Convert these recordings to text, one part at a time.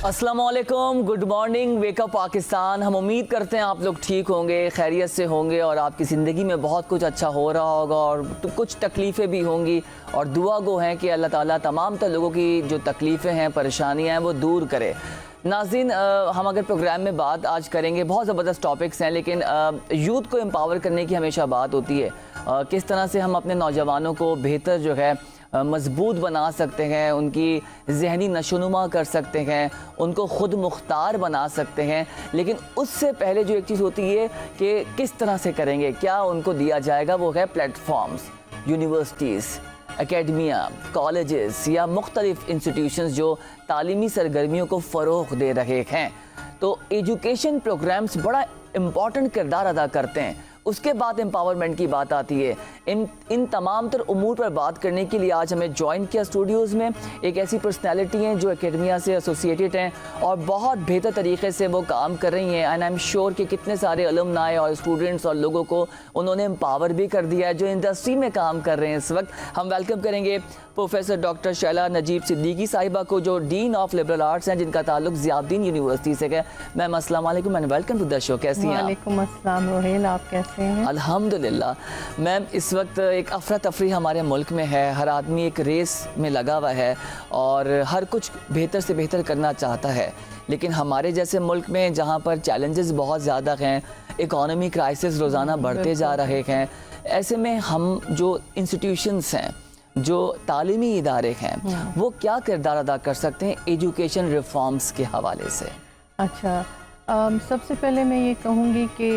अस्सलाम वालेकुम, good morning, wake up Pakistan. हम उम्मीद करते हैं आप लोग ठीक होंगे, खैरियत से होंगे और आपकी ज़िंदगी में बहुत कुछ अच्छा हो रहा होगा और कुछ तकलीफ़ें भी होंगी और दुआ गो हैं कि अल्लाह ताला तमाम लोगों की जो तकलीफ़ें हैं, परेशानियाँ हैं, वो दूर करे। नाज़रीन, हम अगर प्रोग्राम में बात आज करेंगे, बहुत ज़बरदस्त टॉपिक्स हैं, लेकिन यूथ को एम्पावर करने की हमेशा बात होती है। किस तरह से हम अपने नौजवानों को बेहतर जो है मजबूत बना सकते हैं, उनकी ज़हनी नशोनुमा कर सकते हैं, उनको ख़ुद मुख्तार बना सकते हैं। लेकिन उससे पहले जो एक चीज़ होती है कि किस तरह से करेंगे, क्या उनको दिया जाएगा, वो है प्लेटफॉर्म्स, यूनिवर्सिटीज़, एकेडमिया, कॉलेजेस या मुख्तलिफ़ इंस्टीट्यूशंस जो तालीमी सरगर्मियों को फ़रोग़ दे रहे हैं। तो एजुकेशन प्रोग्राम्स बड़ा इम्पॉर्टेंट किरदार अदा करते हैं। उसके बाद एम्पावरमेंट की बात आती है। इन तमाम तर उमूर पर बात करने के लिए आज हमें ज्वाइन किया स्टूडियोज़ में एक ऐसी पर्सनैलिटी हैं जो एकेडमिया से एसोसिएटेड हैं और बहुत बेहतर तरीके से वो काम कर रही हैं। एंड आई एम श्योर कि कितने सारे अलुमनाई और स्टूडेंट्स और लोगों को उन्होंने एम्पावर भी कर दिया है जो इंडस्ट्री में काम कर रहे हैं इस वक्त। हम वेलकम करेंगे प्रोफेसर डॉक्टर शैला नजीब सिद्दीकी साहिबा को, जो डीन ऑफ लिबरल आर्ट्स हैं, जिनका ताल्लुक ज़ियाउद्दीन यूनिवर्सिटी से है। मैम अस्सलाम वालेकुम and welcome to the show. कैसी हैं आप? वालेकुम अस्सलाम रोहेल, आप कैसे हैं? अल्हम्दुलिल्लाह। मैम, इस वक्त एक अफरा तफरी हमारे मुल्क में है, हर आदमी एक रेस में लगा हुआ है और हर कुछ बेहतर से बेहतर करना चाहता है। लेकिन हमारे जैसे मुल्क में जहाँ पर चैलेंजेस बहुत ज़्यादा हैं, इकॉनमी क्राइसिस रोज़ाना बढ़ते जा रहे हैं, ऐसे में हम जो इंस्टीट्यूशंस हैं, जो तालीमी इदारे हैं, वो क्या किरदार अदा कर सकते हैं एजुकेशन रिफॉर्म्स के हवाले से? अच्छा, सबसे पहले मैं ये कहूँगी कि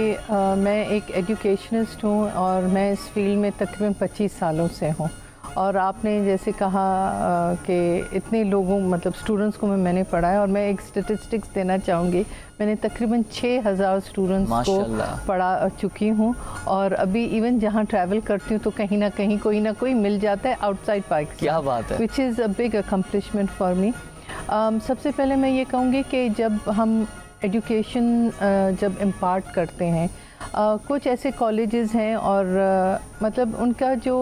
मैं एक एजुकेशनिस्ट हूँ और मैं इस फील्ड में तकरीबन 25 सालों से हूँ। और आपने जैसे कहा कि इतने लोगों मतलब स्टूडेंट्स को मैंने पढ़ाया और मैं एक स्टेटिस्टिक्स देना चाहूँगी। मैंने तकरीबन 6000 स्टूडेंट्स को पढ़ा चुकी हूँ और अभी इवन जहाँ ट्रैवल करती हूँ तो कहीं ना कहीं कोई ना कोई मिल जाता है आउटसाइड पाकिस्तान। क्या बात है! Which is a big accomplishment for me. सबसे पहले मैं ये कहूँगी कि जब हम एजुकेशन जब इम्पार्ट करते हैं, कुछ ऐसे कॉलेजेस हैं और मतलब उनका जो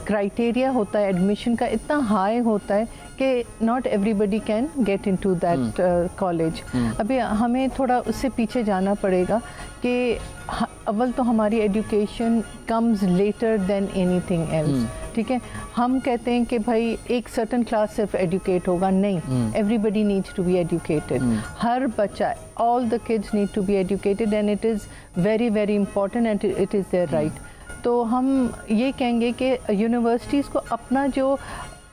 क्राइटेरिया होता है एडमिशन का इतना हाई होता है कि not everybody can get into that college. अभी हमें थोड़ा उससे पीछे जाना पड़ेगा कि अव्वल तो हमारी education comes later than anything else. ठीक है, हम कहते हैं कि भाई एक सर्टन क्लास सिर्फ एजुकेट होगा, नहीं, everybody needs to be educated. हर बच्चा, all the kids need to be educated and it is very very important and it is there right. तो हम ये कहेंगे कि यूनिवर्सिटीज़ को अपना जो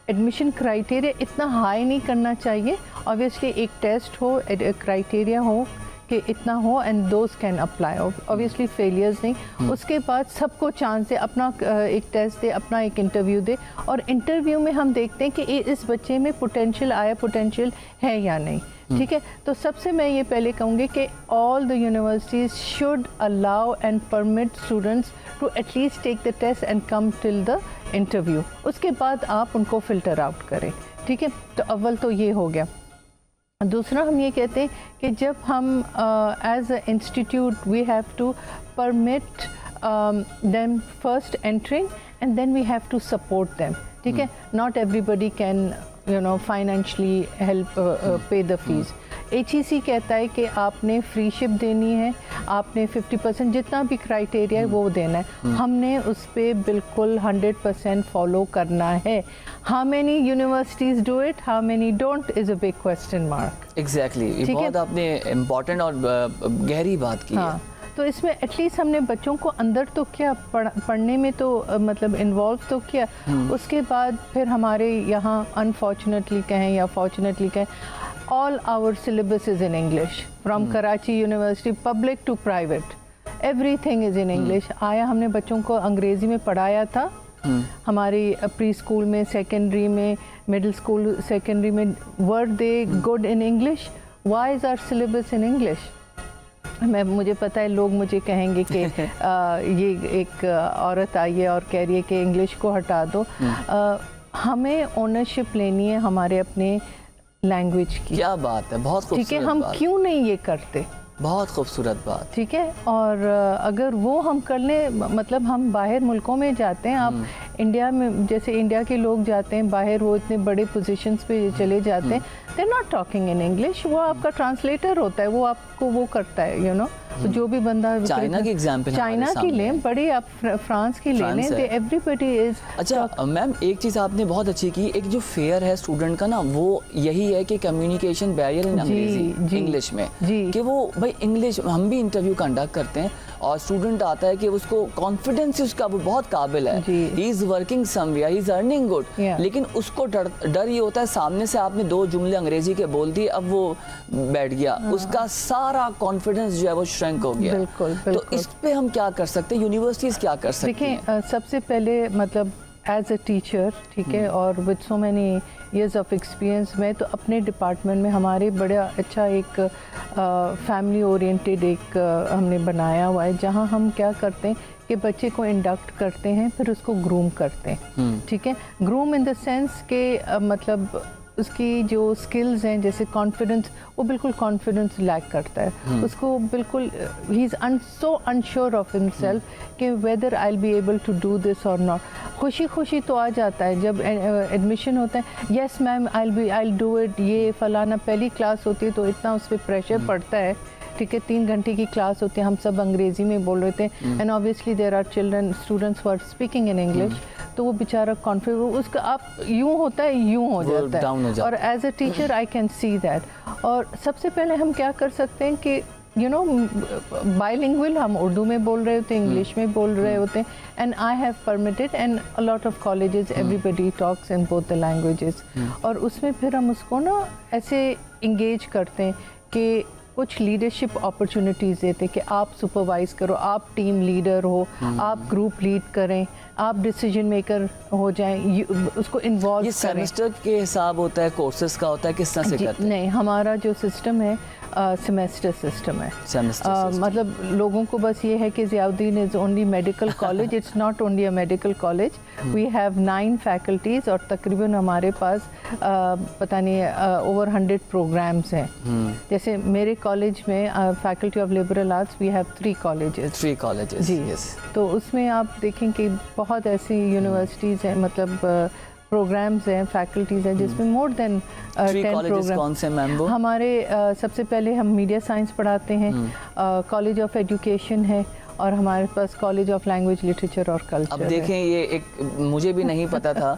एडमिशन क्राइटेरिया इतना हाई नहीं करना चाहिए। ऑब्वियसली एक टेस्ट हो, क्राइटेरिया हो कि इतना हो and those can apply, obviously failures नहीं। उसके बाद सबको चांस दे, अपना एक टेस्ट दे, अपना एक इंटरव्यू दे और इंटरव्यू में हम देखते हैं कि इस बच्चे में पोटेंशियल आया, पोटेंशियल है या नहीं। ठीक है, तो सबसे मैं ये पहले कहूँगी कि all the universities should allow and permit students to at least take the test and come till the interview. उसके बाद आप उनको फ़िल्टर आउट करें। ठीक है, तो अव्वल तो ये हो गया। दूसरा हम ये कहते हैं कि जब हम as a institute we have to permit them first entering and then we have to support them. ठीक है, not everybody can financially help pay the fees. HEC कहता है कि आपने फ्री शिप देनी है, आपने 50% जितना भी क्राइटेरिया है वो देना है। हमने उस पर बिल्कुल 100% फॉलो करना है। How many universities do it, how many don't is a big question mark. Exactly, ये बहुत आपने इम्पोर्टेंट और गहरी बात की है। तो इसमें एटलीस्ट हमने बच्चों को अंदर तो क्या पढ़ने में तो मतलब इन्वॉल्व तो किया। उसके बाद फिर हमारे यहाँ अनफॉर्चुनेटली कहें या फॉर्चुनेटली कहें, all our syllabus is in English from Karachi university, public to private, everything is in English. आया हमने बच्चों को अंग्रेज़ी में पढ़ाया था हमारी प्री स्कूल में, सेकेंडरी में, मिडिल स्कूल, सेकेंडरी में, were they good in English? Why is our syllabus in English? मुझे पता है लोग मुझे कहेंगे कि ये एक औरत आई है और कह रही है कि इंग्लिश को हटा दो। हमें ओनरशिप लेनी है हमारे अपने लैंग्वेज की। क्या बात है, बहुत खूबसूरत। ठीक है, हम क्यों नहीं ये करते? बहुत खूबसूरत बात। ठीक है, और अगर वो हम कर लें, मतलब हम बाहर मुल्कों में जाते हैं, आप इंडिया में जैसे इंडिया के लोग जाते हैं बाहर, वो इतने बड़े पोजीशंस पे चले जाते हैं, they are not talking in English, वो आपका ट्रांसलेटर होता है, वो आपको वो करता है, यू नो। तो जो भी बंदा चाइना की एग्जांपल चाइना की लें, बड़े आप फ्रांस की ले लें, एवरीबडी इज। अच्छा मैम, एक चीज़ आपने बहुत अच्छी की, एक जो फेयर है स्टूडेंट का ना, वो यही है कि कम्युनिकेशन बैरियर इन अंग्रेजी इंग्लिश में, कि वो भाई इंग्लिश, हम भी इंटरव्यू कंडक्ट करते हैं और स्टूडेंट आता है कि उसको कॉन्फिडेंस उसका, वो बहुत काबिल है, he is working somewhere, he is earning good, लेकिन उसको डर ये होता है, सामने से आपने 2 जुमले अंग्रेजी के बोल दिए, अब वो बैठ गया, उसका सारा कॉन्फिडेंस जो है वो श्रिंक हो गया। बिल्कुल। तो इस पे हम क्या कर सकते हैं, यूनिवर्सिटीज क्या कर सकती हैं? देखिए, सबसे पहले मतलब एज अ टीचर, ठीक है, और with so many years of experience, मैं तो अपने डिपार्टमेंट में हमारे बड़ा अच्छा एक फैमिली ओरिएंटेड एक हमने बनाया हुआ है, जहाँ हम क्या करते हैं कि बच्चे को इंडक्ट करते हैं, फिर उसको ग्रूम करते हैं, ठीक है। ग्रूम इन द सेंस के मतलब उसकी जो स्किल्स हैं, जैसे कॉन्फिडेंस, वो बिल्कुल कॉन्फिडेंस लैक करता है, उसको बिल्कुल ही is so unsure of himself कि whether I will be able to do this और नॉट। खुशी खुशी तो आ जाता है जब एडमिशन होता है, yes ma'am I will do it, ये फलाना। पहली क्लास होती है तो इतना उस पर प्रेशर पड़ता है, ठीक है, 3 घंटे की क्लास होती है, हम सब अंग्रेजी में बोल रहे थे, and obviously there are children students who are speaking in English, तो वो बेचारा कॉन्फिडेंस उसका आप यूँ होता है, यूँ हो जाता है, और as a teacher I can see that. और सबसे पहले हम क्या कर सकते हैं कि यू नो बाइलिंगुअल, हम उर्दू में बोल रहे होते हैं, इंग्लिश में बोल रहे होते हैं, and I have permitted, and a lot of colleges everybody talks in both the languages, और उसमें फिर हम उसको ना ऐसे इंगेज करते हैं कि कुछ लीडरशिप अपॉर्चुनिटीज़ देते कि आप सुपरवाइज करो, आप टीम लीडर हो, आप ग्रुप लीड करें, आप डिसीजन मेकर हो जाएं, उसको इन्वॉल्व करें। ये सेमेस्टर के हिसाब होता है, कोर्सेज का होता है, किस तरह से करते हैं? नहीं, हमारा जो सिस्टम है सेमेस्टर सिस्टम है। मतलब लोगों को बस ये है कि Ziauddin is only medical college, it's not only a medical college, we have 9 faculties, और तकरीबन हमारे पास पता नहीं ओवर 100 प्रोग्राम्स हैं। जैसे मेरे कॉलेज में faculty of liberal arts we have 3 colleges जी, तो उसमें आप देखें कि बहुत ऐसी यूनिवर्सिटीज़ हैं, मतलब प्रोग्राम्स हैं, फैकल्टीज़ हैं, जिसमें मोर देन 10 प्रोग्राम। कौन से मैम? हमारे सबसे पहले हम मीडिया साइंस पढ़ाते हैं, कॉलेज ऑफ एजुकेशन है, और हमारे पास कॉलेज ऑफ लैंग्वेज, लिटरेचर और कल्चर। अब देखें, ये एक मुझे भी नहीं पता था,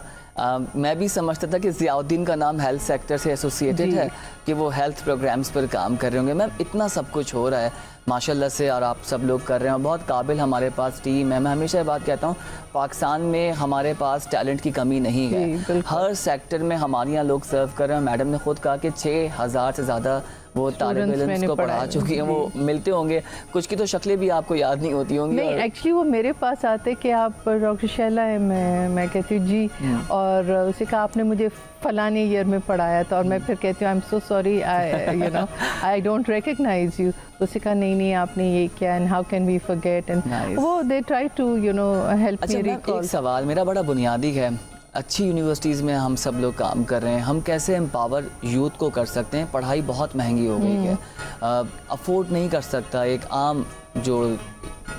मैं भी समझता था कि ज़ियाउद्दीन का नाम हेल्थ सेक्टर से एसोसिएटेड है, कि वो हेल्थ प्रोग्राम्स पर काम कर रहे होंगे। मैम, इतना सब कुछ हो रहा है माशाल्लाह से, और आप सब लोग कर रहे हैं, बहुत काबिल हमारे पास टीम है। मैं हमेशा ये बात कहता हूँ, पाकिस्तान में हमारे पास टैलेंट की कमी नहीं है, हर सेक्टर में हमारे यहाँ लोग सर्व कर रहे हैं। मैडम ने खुद कहा कि 6000 से ज़्यादा वो तालिब इल्म को पढ़ा चुकी हैं, वो मिलते होंगे, कुछ की तो शक्लें भी आपको याद नहीं होती होंगी। नहीं, एक्चुअली वो मेरे पास आते कि आप डॉक्टर शैला है, मैं कहती हूँ जी, और उसे कहा आपने मुझे फलाने ईयर में पढ़ाया था, और मैं फिर कहती हूँ I am so sorry, I don't recognize you. उसे कहा नहीं आपने ये किया, and how can we forget, and वो they try to help me recall. एक सवाल मेरा बड़ा बुनियादी है, अच्छी यूनिवर्सिटीज़ में हम सब लोग काम कर रहे हैं, हम कैसे एम्पावर यूथ को कर सकते हैं? पढ़ाई बहुत महंगी हो गई है, अफोर्ड नहीं कर सकता एक आम जो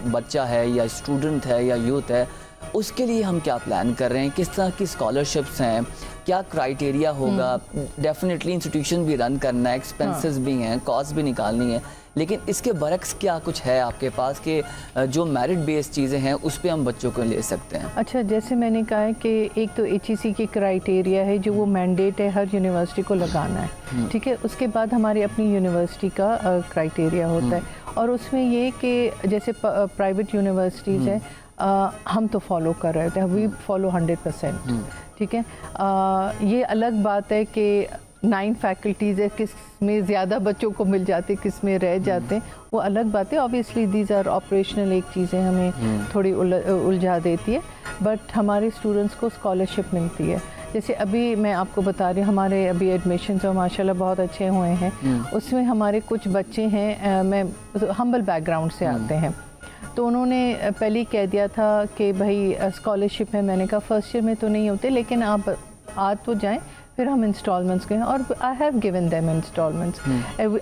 बच्चा है या स्टूडेंट है या यूथ है, उसके लिए हम क्या प्लान कर रहे हैं? किस तरह की स्कॉलरशिप्स हैं, क्या क्राइटेरिया होगा? डेफिनेटली इंस्टीट्यूशन भी रन करना है, एक्सपेंसेस भी हैं, कॉस्ट भी निकालनी है, लेकिन इसके बरक्स क्या कुछ है आपके पास कि जो मेरिट बेस्ड चीज़ें हैं उस पर हम बच्चों को ले सकते हैं? अच्छा, जैसे मैंने कहा है कि एक तो HEC की क्राइटेरिया है, जो वो मैंडेट है हर यूनिवर्सिटी को लगाना है, ठीक है। उसके बाद हमारी अपनी यूनिवर्सिटी का क्राइटेरिया होता है, और उसमें ये कि जैसे प्राइवेट यूनिवर्सिटीज़ हैं, हम तो फॉलो कर रहे थे, वी फॉलो 100%, ठीक है। ये अलग बात है कि 9 फैकल्टीज़ है, किस में ज़्यादा बच्चों को मिल जाते, किस में रह जाते हैं, वो अलग बात है। ऑब्वियसली दीज आर ऑपरेशनल, एक चीज़ें हमें थोड़ी उलझा देती है, बट हमारे स्टूडेंट्स को स्कॉलरशिप मिलती है। जैसे अभी मैं आपको बता रही हूँ, हमारे अभी एडमिशन्स और माशाल्लाह बहुत अच्छे हुए हैं, उसमें हमारे कुछ बच्चे हैं, मैं हम्बल बैकग्राउंड से आते हैं, तो उन्होंने पहले ही कह दिया था कि भाई स्कॉलरशिप है। मैंने कहा फर्स्ट ईयर में तो नहीं होते, लेकिन आप आ तो जाएं, फिर हम इंस्टॉलमेंट्स के, और I have given them instalments,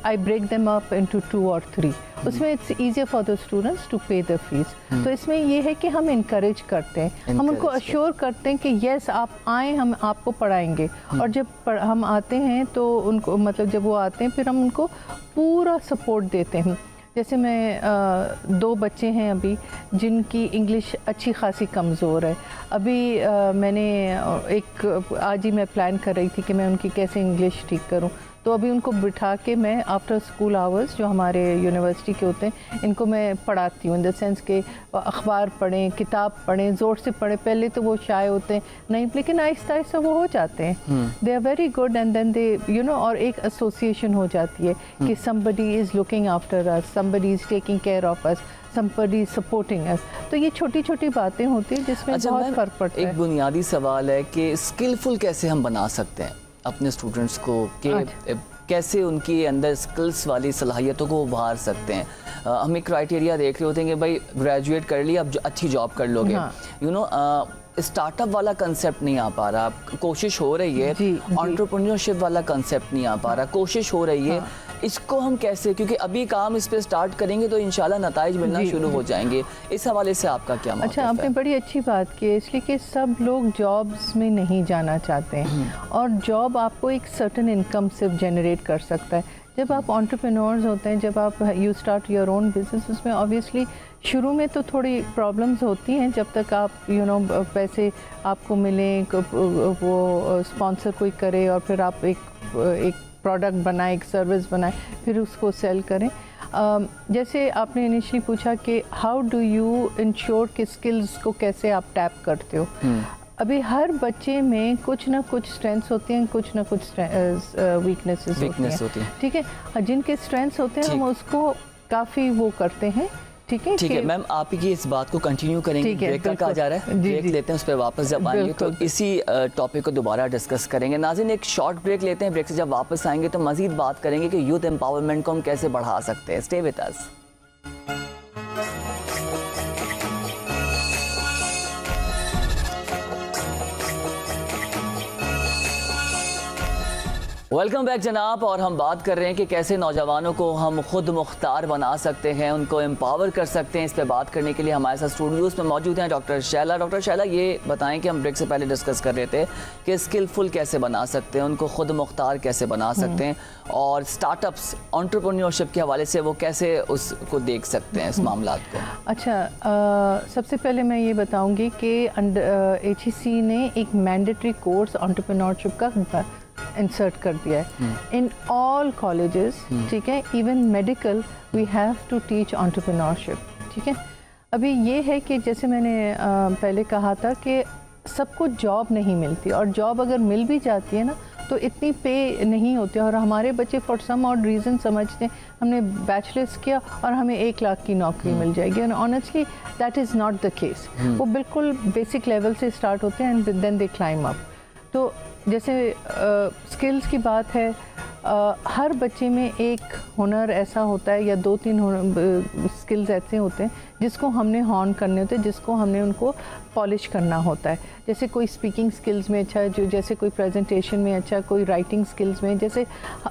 I break them up into 2 और 3, उसमें it's easier for the students to pay the fees. तो इसमें ये है कि हम इनकरेज करते हैं, हम उनको अश्योर करते हैं कि येस आप आएँ, हम आपको पढ़ाएंगे। और जब हम आते हैं तो उनको मतलब जब वो आते हैं फिर हम उनको पूरा सपोर्ट देते हैं। जैसे मैं 2 बच्चे हैं अभी जिनकी इंग्लिश अच्छी खासी कमज़ोर है। अभी मैंने आज ही मैं प्लान कर रही थी कि मैं उनकी कैसे इंग्लिश ठीक करूं, तो अभी उनको बिठा के मैं आफ्टर स्कूल आवर्स जो हमारे यूनिवर्सिटी के होते हैं इनको मैं पढ़ाती हूँ, इन द सेंस के अखबार पढ़ें, किताब पढ़ें, ज़ोर से पढ़ें। पहले तो वो शाय होते हैं नहीं, लेकिन आहिस्ता आहिस्ता वो हो जाते हैं, they are very good, and then they और एक एसोसिएशन हो जाती है कि somebody is looking after us, somebody is taking care of us, somebody supporting us। तो ये छोटी छोटी बातें होती हैं जिसमें बहुत फ़र्क पड़ता है। एक बुनियादी सवाल है कि स्किलफुल कैसे हम बना सकते हैं अपने स्टूडेंट्स को, कि कैसे उनके अंदर स्किल्स वाली सलाहियतों को उभार सकते हैं। हम एक क्राइटेरिया देख रहे होते हैं कि भाई ग्रेजुएट कर लिया, अब अच्छी जॉब कर लोगे, स्टार्टअप वाला कंसेप्ट नहीं आ पा रहा, कोशिश हो रही है, एंटरप्रेन्योरशिप वाला कंसेप्ट नहीं आ पा रहा, कोशिश हो रही है। इसको हम कैसे, क्योंकि अभी काम इस पे स्टार्ट करेंगे तो इंशाल्लाह नताइज मिलना शुरू हो जाएंगे, इस हवाले से आपका क्या मौक़िफ़ है? अच्छा, आपने बड़ी अच्छी बात की है, इसलिए कि सब लोग जॉब्स में नहीं जाना चाहते हैं, और जॉब आपको एक सर्टेन इनकम सिर्फ जनरेट कर सकता है। जब आप एंटरप्रेन्योर्स होते हैं, जब आप you start your own business, उसमें ऑब्वियसली शुरू में तो थोड़ी प्रॉब्लम्स होती हैं जब तक आप पैसे आपको मिलें, वो स्पॉन्सर कोई करे और फिर आप एक प्रोडक्ट बनाए, एक सर्विस बनाए, फिर उसको सेल करें। जैसे आपने इनिशियली पूछा कि हाउ डू यू इंश्योर कि स्किल्स को कैसे आप टैप करते हो। अभी हर बच्चे में कुछ ना कुछ स्ट्रेंथ्स होते हैं, कुछ ना कुछ वीकनेसेस होती हैं, ठीक है। जिनके स्ट्रेंथ्स होते हैं हम उसको काफ़ी वो करते हैं, ठीक है मैम, आप की इस बात को कंटिन्यू करेंगे। ब्रेक का कहा जा रहा है, ब्रेक लेते हैं, उस पर वापस जब आएंगे तो इसी टॉपिक को दोबारा डिस्कस करेंगे। नाज़रीन, एक शॉर्ट ब्रेक लेते हैं, ब्रेक से जब वापस आएंगे तो मजीद बात करेंगे कि यूथ एम्पावरमेंट को हम कैसे बढ़ा सकते हैं। Stay with us. Welcome back जनाब, और हम बात कर रहे हैं कि कैसे नौजवानों को हम खुद मुख्तार बना सकते हैं, उनको एम्पावर कर सकते हैं। इस पे बात करने के लिए हमारे साथ स्टूडियोज़ में मौजूद हैं डॉक्टर शैला। डॉक्टर शैला, ये बताएं कि हम ब्रेक से पहले डिस्कस कर रहे थे कि स्किलफुल कैसे बना सकते हैं, उनको खुद मुख्तार कैसे बना सकते हैं, और स्टार्टअप्स एंटरप्रेन्योरशिप के हवाले से वो कैसे उसको देख सकते हैं इस मामला को। अच्छा, सबसे पहले मैं ये बताऊँगी कि HEC ने एक मैंडेटरी कोर्स एंटरप्रेन्योरशिप का इंसर्ट कर दिया है इन ऑल कॉलेजेस, ठीक है। Even medical we have to teach entrepreneurship, ठीक है। अभी ये है कि जैसे मैंने पहले कहा था कि सबको जॉब नहीं मिलती, और जॉब अगर मिल भी जाती है ना तो इतनी पे नहीं होती, और हमारे बच्चे फॉर सम ऑड रीज़न समझते हैं हमने बैचलर्स किया और हमें 1 लाख की नौकरी मिल जाएगी, और honestly that is not the case. वो बिल्कुल बेसिक लेवल से स्टार्ट होते हैं and then they climb up. तो जैसे स्किल्स की बात है, हर बच्चे में एक हुनर ऐसा होता है या 2-3 स्किल्स ऐसे होते हैं जिसको हमने हॉर्न करने होते हैं, जिसको हमने उनको पॉलिश करना होता है। जैसे कोई स्पीकिंग स्किल्स में अच्छा है, जो जैसे कोई प्रेजेंटेशन में अच्छा, कोई राइटिंग स्किल्स में, जैसे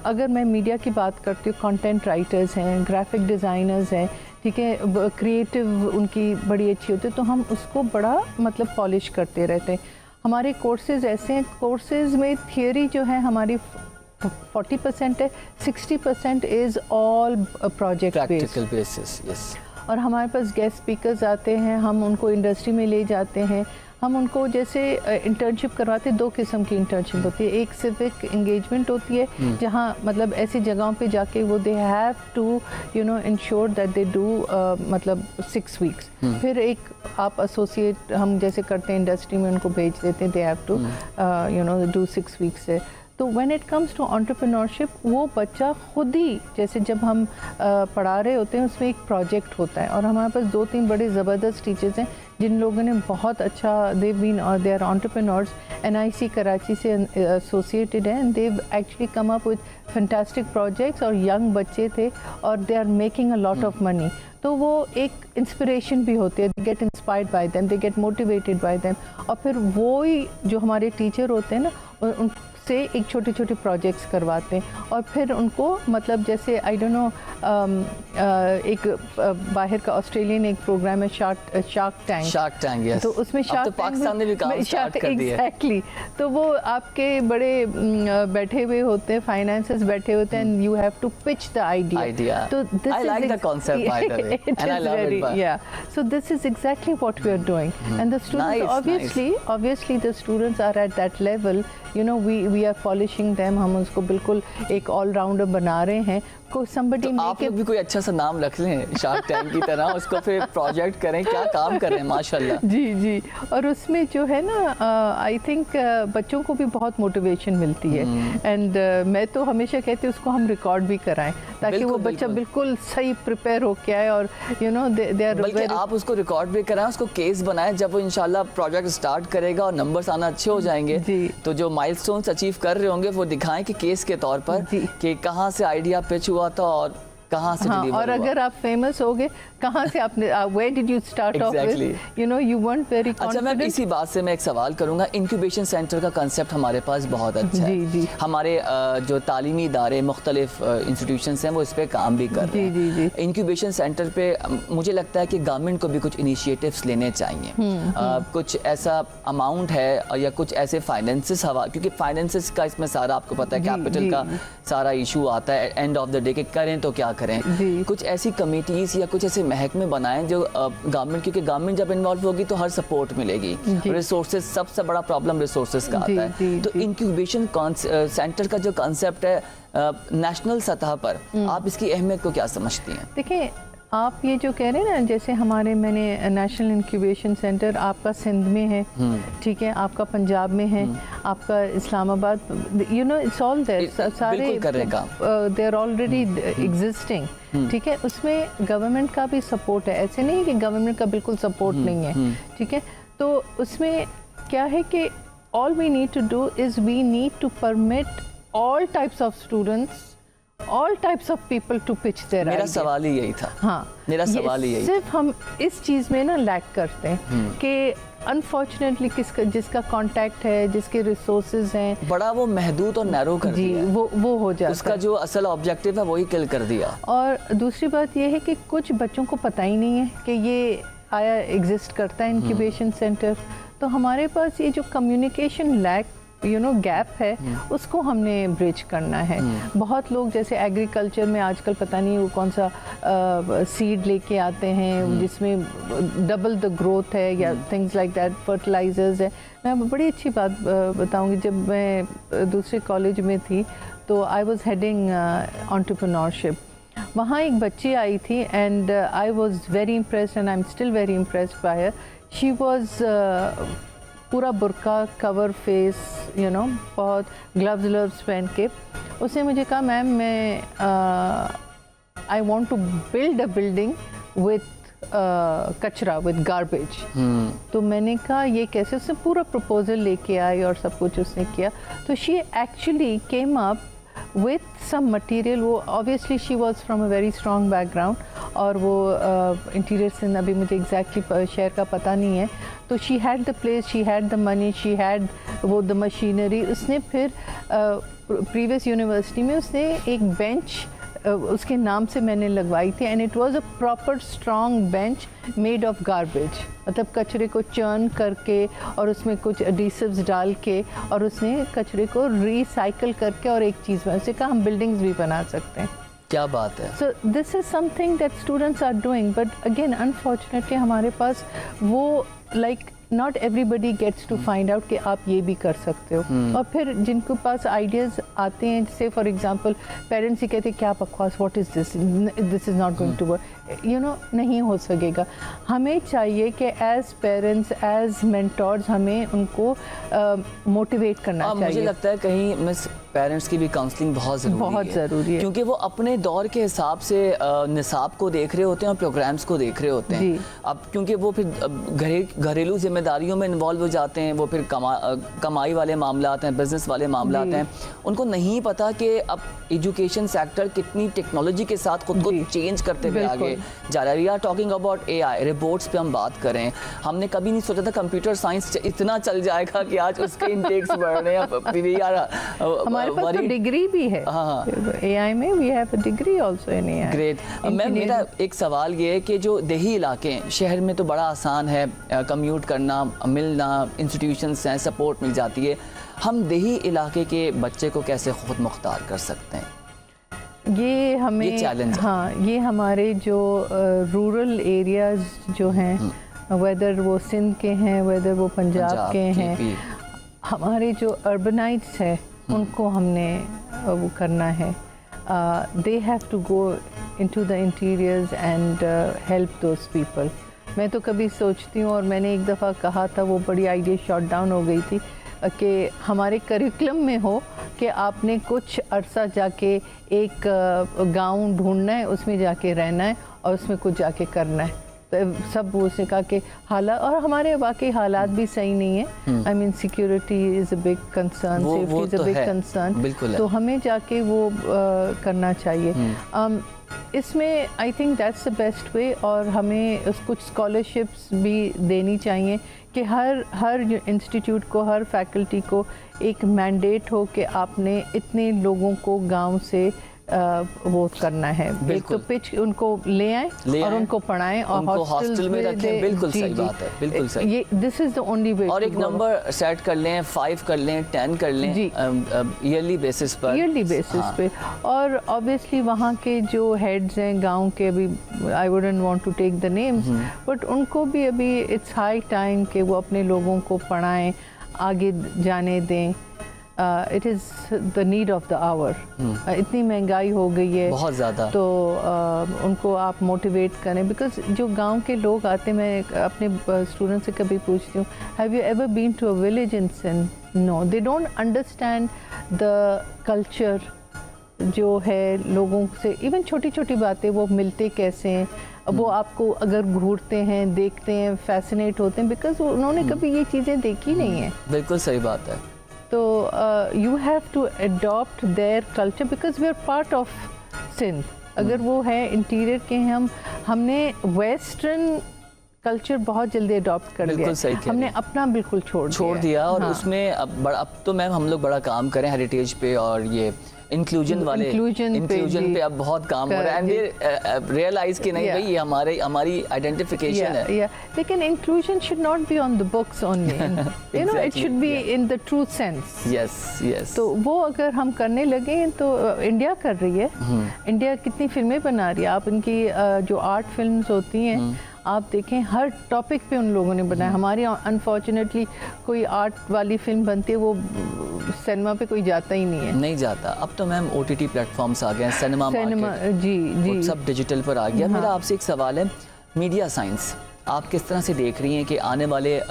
अगर मैं मीडिया की बात करती हूँ, कंटेंट राइटर्स हैं, ग्राफिक डिज़ाइनर्स हैं, ठीक है, क्रिएटिव उनकी बड़ी अच्छी होती है, तो हम उसको बड़ा मतलब पॉलिश करते रहते हैं। हमारे कोर्सेज़ ऐसे हैं, कोर्सेज़ में थियोरी जो है हमारी 40% है, 60% is all project basis, yes. और हमारे पास गेस्ट स्पीकर्स आते हैं, हम उनको इंडस्ट्री में ले जाते हैं, हम उनको जैसे इंटर्नशिप करवाते हैं। 2 किस्म की इंटर्नशिप होती है, एक सिविक एंगेजमेंट होती है जहाँ मतलब ऐसी जगहों पे जाके वो they have to ensure that they do मतलब 6 वीक्स। फिर एक आप एसोसिएट हम जैसे करते हैं इंडस्ट्री में उनको भेज देते हैं, they have to do 6 weeks से। तो when it comes to entrepreneurship, वो बच्चा खुद ही, जैसे जब हम पढ़ा रहे होते हैं उसमें एक प्रोजेक्ट होता है, और हमारे पास 2-3 बड़े ज़बरदस्त टीचर्स हैं जिन लोगों ने बहुत अच्छा, दे बीन और they are entrepreneurs, NIC Karachi से एसोसिएटेड हैं, they actually come up with fantastic projects, और यंग बच्चे थे और they are making a lot of money. तो वो एक इंस्पिरेशन भी होती है, they get inspired by them, they get motivated by them, और फिर वो ही जो हमारे टीचर होते हैं ना, उन से एक छोटे छोटे प्रोजेक्ट्स करवाते हैं और फिर उनको मतलब जैसे आई डोंट नो एक बाहर का ऑस्ट्रेलियन एक प्रोग्राम है शार्क टैंक यस, तो उसमें अब तो पाकिस्तान ने भी काम स्टार्ट कर दिया है। एग्जैक्टली, तो वो आपके बड़े बैठे हुए होते हैं, फाइनेंसर्स बैठे होते हैं, and you have to pitch the idea. तो this I like the concept, by the way, and I love it. Yeah, so this is exactly what we are doing, and the students obviously the students are at that level. You know, we are polishing them. हम उसको बिल्कुल एक all rounder बना रहे हैं। को somebody तो आप लोग भी कोई अच्छा सा नाम रख लें शार्क टैंक की तरह, उसको फिर प्रोजेक्ट करें, क्या काम कर रहे हैं माशाल्लाह। जी, और उसमें जो है ना आई थिंक बच्चों को भी बहुत मोटिवेशन मिलती है, एंड मैं तो हमेशा कहती हूँ उसको हम रिकॉर्ड भी कराएं ताकि वो बच्चा बिल्कुल सही प्रिपेयर होके आए, और यू नो दे आर बल्कि आप उसको रिकॉर्ड भी कराएं, उसको केस बनाएं, जब वो इंशाल्लाह प्रोजेक्ट स्टार्ट करेगा और नंबर्स आना अच्छे हो जाएंगे तो जो माइलस्टोन्स अचीव कर रहे होंगे वो दिखाएं कि केस के तौर पर कि कहाँ से आइडिया पिच हुआ था और कहाँ से हाँ, और अगर आप फेमस हो गए कहाँ से आपने where did you start off with, you know, you weren't very confident। अच्छा, मैं इसी बात से मैं एक सवाल करूँगा, इंक्यूबेशन सेंटर का कंसेप्ट हमारे पास बहुत अच्छा है। जी। हमारे जो तालीमी इदारे मुख्तलिफ इंस्टीट्यूशंस हैं वो इस पर काम भी कर रहे हैं। जी। इंक्यूबेशन सेंटर पे मुझे लगता है कि गवर्नमेंट को भी कुछ इनिशिएटिव्स लेने चाहिए। कुछ ऐसा अमाउंट है या कुछ ऐसे फाइनेंसेस क्योंकि फाइनेंसेस का इसमें सारा आपको पता है कैपिटल का सारा इशू आता है एंड ऑफ द डे, कि करें तो क्या करें। कुछ ऐसी कमेटीज या कुछ ऐसे महकमे बनाएं जो गवर्नमेंट, क्योंकि गवर्नमेंट जब इन्वॉल्व होगी तो हर सपोर्ट मिलेगी। रिसोर्सेज, सबसे बड़ा प्रॉब्लम रिसोर्सेज का आता है। तो इंक्यूबेशन सेंटर का जो कॉन्सेप्ट है नेशनल सतह पर, आप इसकी अहमियत को क्या समझती हैं? देखिए, आप ये जो कह रहे हैं ना, जैसे मैंने नेशनल इंक्यूबेशन सेंटर आपका सिंध में है, ठीक है, आपका पंजाब में है, आपका Islamabad, you know it's all there, सारे दे आर ऑलरेडी एग्जिस्टिंग, ठीक है। उसमें गवर्नमेंट का भी सपोर्ट है, ऐसे नहीं कि गवर्नमेंट का बिल्कुल सपोर्ट नहीं है, ठीक है। तो उसमें क्या है कि all we need to do is we need to permit all types of students, all types of people to pitch their मेरा idea। सवाल ही यही था। हाँ, मेरा सवाल ही यही सिर्फ हम इस चीज़ में ना लैक करते हैं कि अनफॉर्चुनेटली जिसका कांटेक्ट है, जिसके रिसोर्सेज हैं, बड़ा वो महदूद और नैरो कर दिया है। वो हो जाता है, उसका जो असल ऑब्जेक्टिव है वही किल कर दिया। और दूसरी बात ये है कि कुछ बच्चों को पता ही नहीं है कि ये एग्जिस्ट करता है इंक्यूबेशन सेंटर। तो हमारे पास ये जो कम्युनिकेशन लैक गैप है, उसको हमने ब्रिज करना है। बहुत लोग जैसे एग्रीकल्चर में आजकल पता नहीं वो कौन सा सीड लेके आते हैं जिसमें डबल द ग्रोथ है या थिंग्स लाइक दैट, फर्टिलाइजर्स है। मैं बड़ी अच्छी बात बताऊंगी, जब मैं दूसरे कॉलेज में थी तो आई वाज हेडिंग एंटरप्रेन्योरशिप। वहाँ एक बच्ची आई थी and I was very impressed and I am still very impressed by her. She was पूरा बुर्का, कवर फेस, यू नो, बहुत ग्लव्स पहन के। उसने मुझे कहा, मैम मैं I want to build a building with कचरा, विथ गार्बेज। तो मैंने कहा ये कैसे? उसने पूरा प्रपोजल लेके आई और सब कुछ उसने किया। तो she actually came up with some material। वो obviously she was from a very strong background, और वो इंटीरियर से अभी मुझे एग्जैक्टली शहर का पता नहीं है। तो she had the place, she had the money, she had वो the machinery। उसने फिर प्रीवियस यूनिवर्सिटी में उसने एक बेंच उसके नाम से मैंने लगवाई थी, and it was a proper strong bench made of garbage. मतलब कचरे को चर्न करके और उसमें कुछ एडिसिव्स डाल के और उसने कचरे को रिसाइकल करके और एक चीज़ में उसे कहा हम बिल्डिंग्स भी बना सकते हैं। क्या बात है। So this is something that students are doing, but again unfortunately हमारे पास वो like not everybody gets to find out कि आप ये भी कर सकते हो। और फिर जिनके पास आइडियाज़ आते हैं, जैसे फॉर एग्जांपल पेरेंट्स ही कहते हैं क्या बकवास, what is this, this is not going to work, you know, नहीं हो सकेगा। हमें चाहिए कि एज पेरेंट्स, एज मेंटोर्स, हमें उनको मोटिवेट करना चाहिए। मुझे लगता है कहीं मिस पेरेंट्स की भी काउंसलिंग बहुत ज़रूरी है क्योंकि वो अपने दौर के हिसाब से निसाब को देख रहे होते हैं और प्रोग्राम्स को देख रहे होते हैं। अब क्योंकि वो फिर घरेलू जिम्मेदारियों में इन्वॉल्व हो जाते हैं, वो फिर कमाई वाले मामला आते हैं, बिजनेस वाले मामला आते हैं, उनको नहीं पता कि अब एजुकेशन सेक्टर कितनी टेक्नोलॉजी के साथ खुद को चेंज करते हुए आगे जा रहा है। We are talking about AI, reports पे हम बात करें, हमने कभी नहीं सोचा था कंप्यूटर साइंस इतना चल जाएगा कि आज उसके इंटेक्स बढ़ रहे हैं। हमारे पास तो डिग्री भी है AI में, we have a degree also in AI। Great. Ma'am मेरा एक सवाल ये है कि जो देही इलाके हैं, शहर में तो बड़ा आसान है कम्यूट करना, मिलना, इंस्टीट्यूशंस हैं, सपोर्ट मिल जाती है, हम देही इलाके के बच्चे को कैसे खुद मुख्तार कर सकते हैं? ये हमें ये चैलेंज, हाँ, ये हमारे जो रूरल एरियाज जो हैं, वेदर वो सिंध के हैं, वेदर वो पंजाब के हैं, हमारे जो अर्बनाइट्स हैं उनको हमने वो करना है। They have to go into the interiors and help those people. मैं तो कभी सोचती हूँ, और मैंने एक दफ़ा कहा था, वो बड़ी आइडिया शॉट डाउन हो गई थी, कि हमारे करिकुलम में हो कि आपने कुछ अरसा जाके एक गांव ढूंढना है, उसमें जाके रहना है और उसमें कुछ जाके करना है। तो सब उसने कहा कि हालात, और हमारे वाकई हालात भी सही नहीं है। I mean security is a big concern, safety is a big concern, तो हमें जाके वो करना चाहिए। इसमें I think that's the best way. और हमें कुछ स्कॉलरशिप्स भी देनी चाहिए कि हर इंस्टीट्यूट को, हर फैकल्टी को एक मैंडेट हो कि आपने इतने लोगों को गांव से वो करना है। एक तो पिच उनको ले आए और उनको पढ़ाएं और हॉस्टल में रखें। बिल्कुल सही बात है, बिल्कुल सही। ये this is the only way. और एक नंबर सेट कर लें, 5 कर लें, 10 कर लें, ईयरली बेसिस पे। और ऑब्वियसली वहाँ के जो हेड्स हैं गांव के, अभी I wouldn't want to take the names, but उनको भी अभी इट्स हाई टाइम कि वो अपने लोगों को पढ़ाएं, आगे जाने दें। It is the need of the hour. इतनी महंगाई हो गई है बहुत ज़्यादा, तो उनको आप मोटिवेट करें। बिकॉज जो गांव के लोग आते, मैं अपने स्टूडेंट से कभी पूछती हूँ, have you ever been to a village in Sindh? No, they don't understand the culture जो है लोगों से। इवन छोटी छोटी बातें, वो मिलते कैसे हैं, वो आपको अगर घूरते हैं, देखते हैं, फैसिनेट होते हैं, बिकॉज उन्होंने कभी ये चीज़ें देखी नहीं है। बिल्कुल सही बात है। तो you have to adopt their culture because we are part of Sindh. अगर वो है इंटीरियर के हैं, हमने वेस्टर्न कल्चर बहुत जल्दी अडॉप्ट कर लिया, हमने अपना बिल्कुल छोड़ दिया। और उसमें अब तो मैम हम लोग बड़ा काम करें हेरिटेज पे, और ये इंक्लूजन पे अब बहुत काम हो रहा है। एंड रियलाइज कि नहीं भाई ये हमारी आइडेंटिफिकेशन है। लेकिन inclusion should not be on the books only, you know, it should be in the true sense. Yes. तो वो अगर हम करने लगे तो इंडिया कर रही है। इंडिया कितनी फिल्में बना रही है। आप इनकी जो आर्ट फिल्म्स होती हैं, आप देखें हर टॉपिक पे उन लोगों ने बनाया। हमारी अनफॉर्चुनेटली कोई आर्ट वाली फिल्म बनती है, वो सिनेमा पे कोई जाता ही नहीं जाता। अब तो मैम OTT प्लेटफॉर्म्स आ गए हैं, सिनेमा जी सब डिजिटल पर आ गया। मेरा आपसे एक सवाल है, मीडिया साइंस आप किस तरह से देख रही हैं कि आने वाले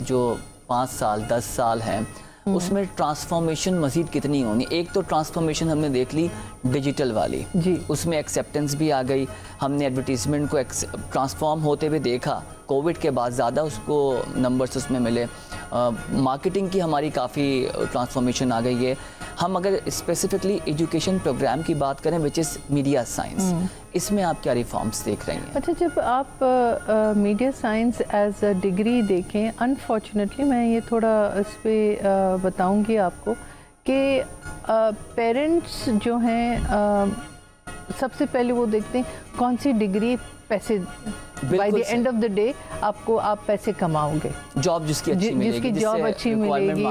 जो 5 साल 10 साल हैं, उसमें ट्रांसफॉर्मेशन मज़ीद कितनी होनी? एक तो ट्रांसफॉर्मेशन हमने देख ली डिजिटल वाली, उसमें एक्सेप्टेंस भी आ गई, हमने एडवर्टीजमेंट को ट्रांसफॉर्म होते हुए देखा, कोविड के बाद ज़्यादा उसको नंबर्स उसमें मिले, मार्केटिंग की हमारी काफ़ी ट्रांसफॉर्मेशन आ गई है। हम अगर स्पेसिफिकली एजुकेशन प्रोग्राम की बात करें विच इज़ मीडिया साइंस, इसमें आप क्या रिफॉर्म्स देख रही हैं? अच्छा, जब आप media science as a degree देखें, अनफॉर्चुनेटली मैं ये थोड़ा इस पर बताऊंगी आपको कि पेरेंट्स जो हैं सबसे पहले वो देखते हैं कौन सी डिग्री पैसे, by the end of the day आपको आप पैसे कमाओगे, जॉब जिसकी जॉब अच्छी मिलेगी,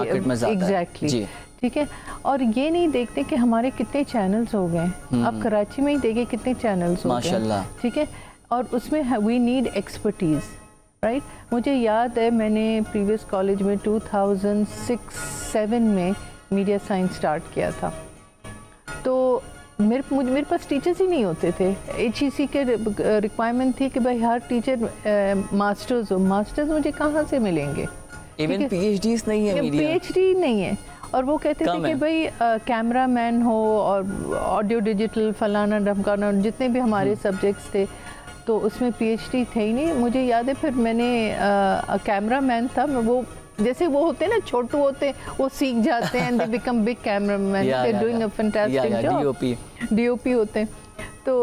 एग्जैक्टली, ठीक है। और ये नहीं देखते कि हमारे कितने चैनल्स हो गए। आप कराची में ही देखिए कितने चैनल्स हो गए, माशाल्लाह, ठीक है। और उसमें वी नीड एक्सपर्टीज़, राइट। मुझे याद है मैंने प्रीवियस कॉलेज में 2006-07 में मीडिया साइंस स्टार्ट किया था, तो मेरे पास टीचर्स ही नहीं होते थे। HEC के रिक्वायरमेंट थी कि भाई हर टीचर मास्टर्स हो। मास्टर्स मुझे कहाँ से मिलेंगे? इवन PhDs नहीं है, PhD नहीं है। और वो कहते थे कि भाई कैमरा मैन हो और ऑडियो डिजिटल फलाना ढमकाना, जितने भी हमारे सब्जेक्ट्स थे तो उसमें पीएचडी थे ही नहीं। मुझे याद है फिर मैंने कैमरा मैन था, वो जैसे वो होते हैं ना छोटू होते, वो सीख जाते हैं, they become big cameraman, they are doing a fantastic job, DOP होते हैं। तो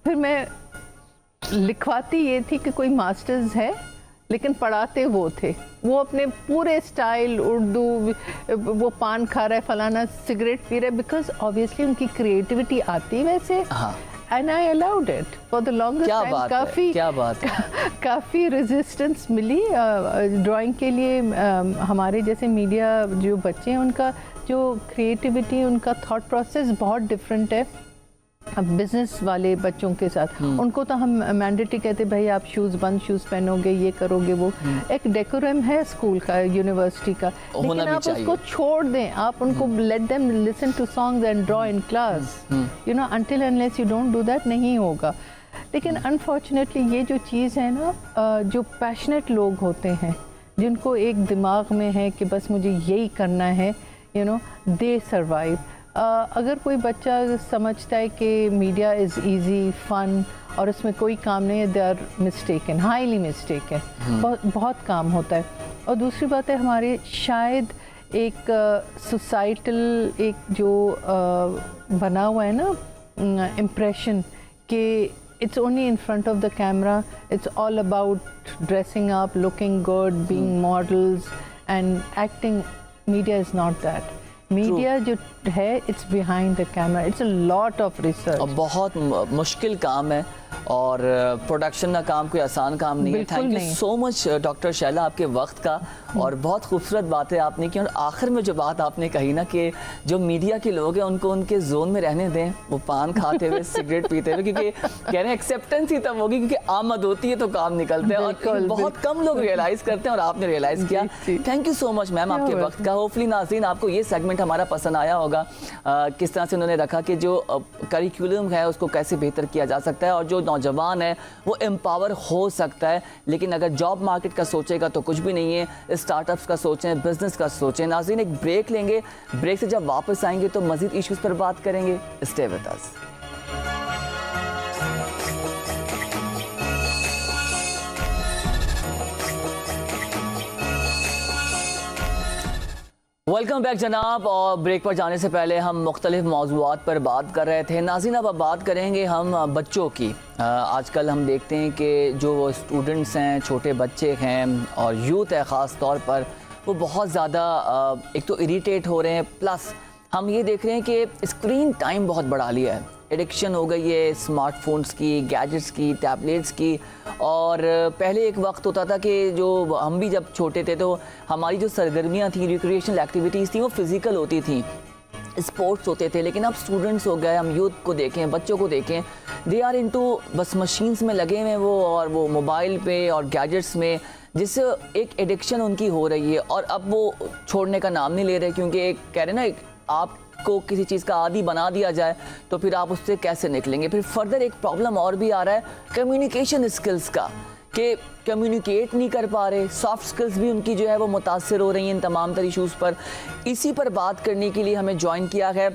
फिर मैं लिखवाती ये थी कि कोई मास्टर्स है, लेकिन पढ़ाते वो थे, वो अपने पूरे स्टाइल उर्दू, वो पान खा रहा है फलाना, सिगरेट पी रहा है, बिकॉज ऑब्वियसली उनकी क्रिएटिविटी आती वैसे। And I allowed it for the longest time. काफ़ी रेजिस्टेंस मिली ड्राइंग के लिए। हमारे जैसे मीडिया जो बच्चे हैं उनका जो क्रिएटिविटी, उनका थॉट प्रोसेस बहुत डिफरेंट है अब बिजनेस वाले बच्चों के साथ। उनको तो हम मैंडेटरी कहते भाई आप शूज़ बंद शूज़ पहनोगे, ये करोगे, वो एक डेकोरम है स्कूल का, यूनिवर्सिटी का, लेकिन आप उसको छोड़ दें, आप उनको let them listen to songs and draw in class, you know, until unless you don't do that नहीं होगा। लेकिन अनफॉर्चुनेटली ये जो चीज़ है ना, जो पैशनेट लोग होते हैं, जिनको एक दिमाग में है कि बस मुझे यही करना है, यू नो, दे सर्वाइव। अगर कोई बच्चा समझता है कि मीडिया इज़ इजी फन और उसमें कोई काम नहीं है, they are mistaken, highly mistaken. बहुत काम होता है। और दूसरी बात है, हमारे शायद एक सोसाइटल एक जो बना हुआ है ना इम्प्रेशन कि it's only in front of the camera, it's all about dressing up, looking good, being models and acting. Media is not that. Media जो है it's behind the camera, it's a lot of research. बहुत मुश्किल काम है और production का काम कोई आसान काम नहीं है। Thank you so much doctor Shaila आपके वक्त का, और बहुत खूबसूरत बातें आपने की। और आखिर में जो बात आपने कही ना कि जो मीडिया के लोग हैं उनको उनके जोन में रहने दें, वो पान खाते हुए सिगरेट पीते हुए, क्योंकि कह रहे हैं एक्सेप्टेंस ही तब होगी क्योंकि आमद होती है तो काम निकलते हैं, और बहुत कम लोग रियलाइज करते हैं और आपने रियलाइज किया। Thank you so much ma'am आपके वक्त का। होपफुली नाज़रीन आपको ये सेगमेंट हमारा पसंद आया होगा, किस तरह से उन्होंने रखा कि जो करिकुलम है उसको कैसे बेहतर किया जा सकता है और जो नौजवान है वो एम्पावर हो सकता है। लेकिन अगर जॉब मार्केट का सोचेगा तो कुछ भी नहीं है, स्टार्टअप्स का सोचें, बिजनेस का सोचें। नाज़रीन एक ब्रेक लेंगे, ब्रेक से जब वापस आएंगे तो मजीद इश्यूज पर बात करेंगे। Stay with us. Welcome back जनाब। और ब्रेक पर जाने से पहले हम मुख्तलिफ मौज़ूआत पर बात कर रहे थे। नाज़रीन अब बात करेंगे हम बच्चों की। आजकल हम देखते हैं कि जो स्टूडेंट्स हैं, छोटे बच्चे हैं और यूथ है ख़ास तौर पर, वो बहुत ज़्यादा एक तो इरिटेट हो रहे हैं, प्लस हम ये देख रहे हैं कि स्क्रीन टाइम बहुत बढ़ा लिया है, एडिक्शन हो गई है स्मार्टफोन्स की, गैजेट्स की, टैबलेट्स की। और पहले एक वक्त होता था कि जो हम भी जब छोटे थे तो हमारी जो सरगर्मियाँ थी, रिक्रिएशनल एक्टिविटीज़ थी, वो फिज़िकल होती थी, स्पोर्ट्स होते थे। लेकिन अब स्टूडेंट्स हो गए, हम यूथ को देखें, बच्चों को देखें, दे आर इनटू बस मशीन्स में लगे हुए वो, और वो मोबाइल पे और गैजेट्स में, जिससे एक एडिक्शन उनकी हो रही है। और अब वो छोड़ने का नाम नहीं ले रहे, क्योंकि एक कह रहे ना, आपको किसी चीज़ का आदी बना दिया जाए तो फिर आप उससे कैसे निकलेंगे। फिर फर्दर एक प्रॉब्लम और भी आ रहा है कम्युनिकेशन स्किल्स का, कि कम्युनिकेट नहीं कर पा रहे, सॉफ्ट स्किल्स भी उनकी जो है वो मुतासर हो रही हैं इन तमाम तर इशूज़ पर। इसी पर बात करने के लिए हमें ज्वाइन किया है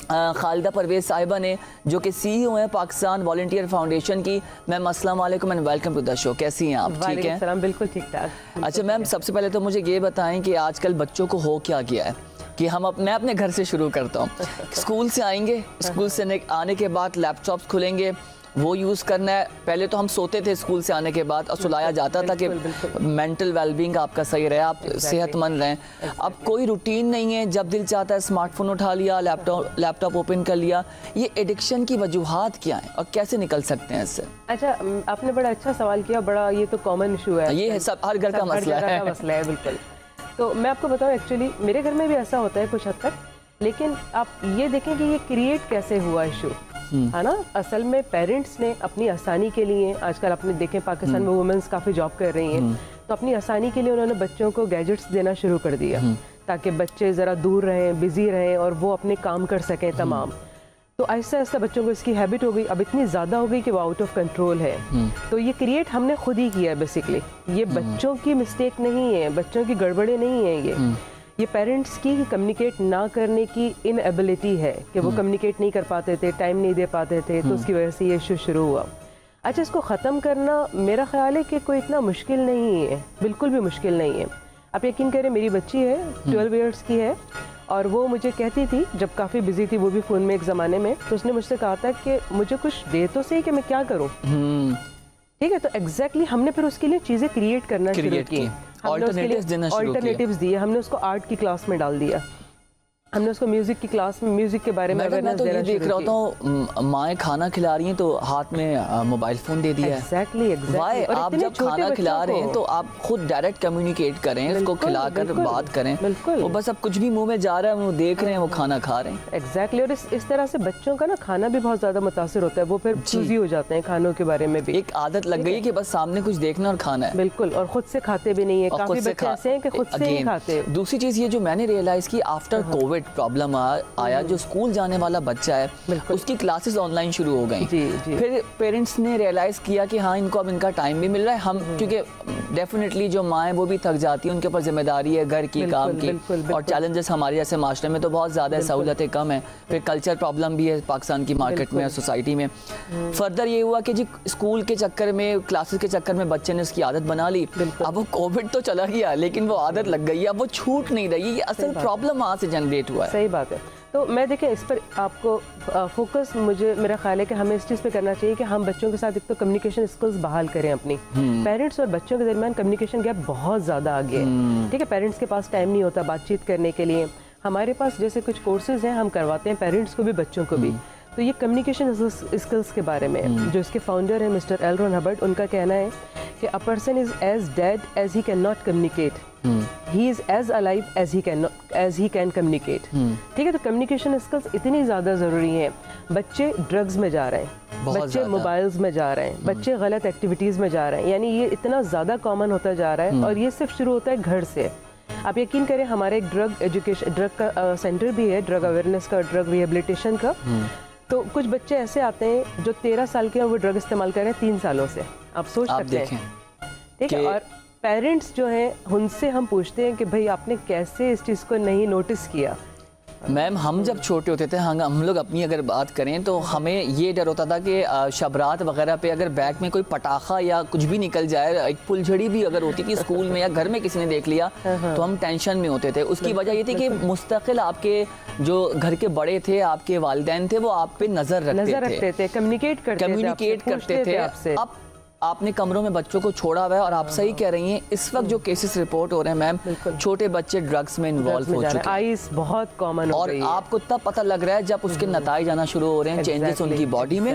खालिदा परवेज़ साहिबा ने, जो कि CEO हैं पाकिस्तान वॉलंटियर फाउंडेशन की। मैम अस्सलाम वालेकुम and welcome to the show. कैसी हैं आप? ठीक हैं? बिल्कुल ठीक ठाक। अच्छा मैम, सबसे पहले तो मुझे ये बताएं कि आजकल बच्चों को हो क्या गया है कि मैं अपने घर से शुरू करता हूँ। स्कूल से आएंगे, स्कूल से आने के बाद लैपटॉप्स खुलेंगे, वो यूज़ करना है। पहले तो हम सोते थे स्कूल से आने के बाद और सुलाया जाता था कि मेंटल वेलबींग आपका सही रहे, आप सेहतमंद रहें। अब कोई रूटीन नहीं है, जब दिल चाहता है स्मार्टफोन उठा लिया, लैपटॉप ओपन कर लिया। ये एडिक्शन की वजूहात क्या है और कैसे निकल सकते हैं इससे? अच्छा, आपने बड़ा अच्छा सवाल किया, बड़ा ये तो कॉमन इशू है, ये है सब हर घर का मसला है। बिल्कुल। तो मैं आपको बताऊं, एक्चुअली मेरे घर में भी ऐसा होता है कुछ हद तक, लेकिन आप ये देखें कि ये क्रिएट कैसे हुआ इशू, है ना। असल में पेरेंट्स ने अपनी आसानी के लिए, आजकल आपने देखें पाकिस्तान में वुमेन्स काफ़ी जॉब कर रही हैं, तो अपनी आसानी के लिए उन्होंने बच्चों को गैजेट्स देना शुरू कर दिया ताकि बच्चे ज़रा दूर रहें, बिजी रहें और वो अपने काम कर सकें तमाम। तो आहिस्ता आहिस्ता बच्चों को इसकी हैबिट हो गई, अब इतनी ज़्यादा हो गई कि वो आउट ऑफ कंट्रोल है। तो ये क्रिएट हमने खुद ही किया है बेसिकली, ये बच्चों की मिस्टेक नहीं है, बच्चों की गड़बड़े नहीं है, ये पेरेंट्स की कम्युनिकेट ना करने की इनएबिलिटी है कि वो कम्युनिकेट नहीं कर पाते थे, टाइम नहीं दे पाते थे, तो उसकी वजह से ये इशू शुरू हुआ। अच्छा, इसको ख़त्म करना मेरा ख्याल है कि कोई इतना मुश्किल नहीं है, बिल्कुल भी मुश्किल नहीं है। आप यकीन करें, मेरी बच्ची है 12 ईयर्स की है, और वो मुझे कहती थी जब काफ़ी बिजी थी वो भी फ़ोन में एक ज़माने में, तो उसने मुझसे कहा था कि मुझे कुछ दे तो सही कि मैं क्या करूँ। ठीक है, तो एग्जैक्टली हमने फिर उसके लिए चीज़ें क्रिएट करना शुरू की, ऑल्टरनेटिव्स दिए, हमने उसको आर्ट की क्लास में डाल दिया, हमने उसको म्यूजिक की क्लास में म्यूजिक के बारे में मैं तो ये देख रहा हूँ माएँ खाना खिला रही हैं तो हाथ में मोबाइल फोन दे दिया है। एग्जैक्टली वाई आप जब खाना खिला रहे हैं तो आप खुद डायरेक्ट कम्युनिकेट करें, उसको खिलाकर बात करें। वो बस अब कुछ भी मुंह में जा रहा है वो देख रहे हैं, वो खाना खा रहे हैं। एग्जैक्टली, और इस तरह से बच्चों का ना खाना भी बहुत ज्यादा मुतासिर होता है, वो फिर चूजी हो जाते हैं खानों के बारे में भी। एक आदत लग गई है कि बस सामने कुछ देखना और खाना है। बिल्कुल, और खुद से खाते भी नहीं है, काफी बच्चे ऐसे हैं कि खुद से नहीं खाते। दूसरी चीज ये जो मैंने रियलाइज की आफ्टर कोविड प्रॉब्लम आया, जो स्कूल जाने वाला बच्चा है उसकी क्लासेस ऑनलाइन शुरू हो गई। फिर पेरेंट्स ने रियलाइज किया कि हाँ इनको अब इनका टाइम भी मिल रहा है। हम क्योंकि डेफिनेटली जो माएँ वो भी थक जाती है, उनके ऊपर जिम्मेदारी है घर की, काम की, और चैलेंजेस हमारे जैसे माशरे में तो बहुत ज़्यादा है, सहूलतें कम है, फिर कल्चर प्रॉब्लम भी है पाकिस्तान की मार्केट में, सोसाइटी में। फर्दर ये हुआ कि जी स्कूल के चक्कर में, क्लासेस के चक्कर में बच्चे ने उसकी आदत बना ली। अब वो कोविड तो चला गया लेकिन वो आदत लग गई है, अब वो छूट नहीं रही। ये असल प्रॉब्लम वहाँ से जनरेट हुआ है। सही बात है। तो मैं देखें इस पर आपको फोकस, मेरा ख्याल है कि हमें इस चीज़ पे करना चाहिए कि हम बच्चों के साथ एक तो कम्युनिकेशन स्किल्स बहाल करें अपनी। पेरेंट्स और बच्चों के दरमियान कम्युनिकेशन गैप बहुत ज़्यादा आगे है। ठीक है, पेरेंट्स के पास टाइम नहीं होता बातचीत करने के लिए। हमारे पास जैसे कुछ कोर्सेज हैं हम करवाते हैं पेरेंट्स को भी बच्चों को भी। तो ये कम्युनिकेशन स्किल्स के बारे में जो इसके फाउंडर हैं मिस्टर एल रॉन हबर्ट, उनका कहना है कि a person is as dead as he can not communicate, he is as alive as he can communicate. ठीक है, तो कम्युनिकेशन स्किल्स इतनी ज़्यादा ज़रूरी हैं। बच्चे ड्रग्स में जा रहे हैं, बच्चे मोबाइल्स में जा रहे हैं, बच्चे गलत एक्टिविटीज़ में जा रहे हैं, यानी ये इतना ज़्यादा कॉमन होता जा रहा है। और ये सिर्फ शुरू होता है घर से। आप यकीन करें, हमारे एक ड्रग का सेंटर भी है, ड्रग अवेयरनेस का, ड्रग रिहेबिलिटेशन का। तो कुछ बच्चे ऐसे आते हैं जो 13 साल के हैं, वो ड्रग इस्तेमाल कर रहे हैं 3 सालों से। आप सोच सकते हैं। ठीक है, और पेरेंट्स जो हैं उनसे हम पूछते हैं कि भाई आपने कैसे इस चीज़ को नहीं नोटिस किया। मैम हम जब छोटे होते थे, हम लोग अपनी अगर बात करें तो हमें ये डर होता था कि शबरात वगैरह पे अगर बैग में कोई पटाखा या कुछ भी निकल जाए, एक फुलझड़ी भी अगर होती थी स्कूल में या घर में किसी ने देख लिया तो हम टेंशन में होते थे। उसकी वजह ये थी कि मुस्तकिल आपके जो घर के बड़े थे, आपके वालिदैन थे, वो आप पे नजर रखते थे, कम्युनिकेट करते थे आपसे। अब आपने कमरों में बच्चों को छोड़ा हुआ है, और आप सही कह रही हैं, इस वक्त जो केसेस रिपोर्ट हो रहे हैं मैम, छोटे बच्चे ड्रग्स में इन्वॉल्व हो चुके हैं। आइस बहुत कॉमन और आपको तब पता लग रहा है जब उसके नताइज आना शुरू हो रहे हैं, चेंजेस उनकी बॉडी में,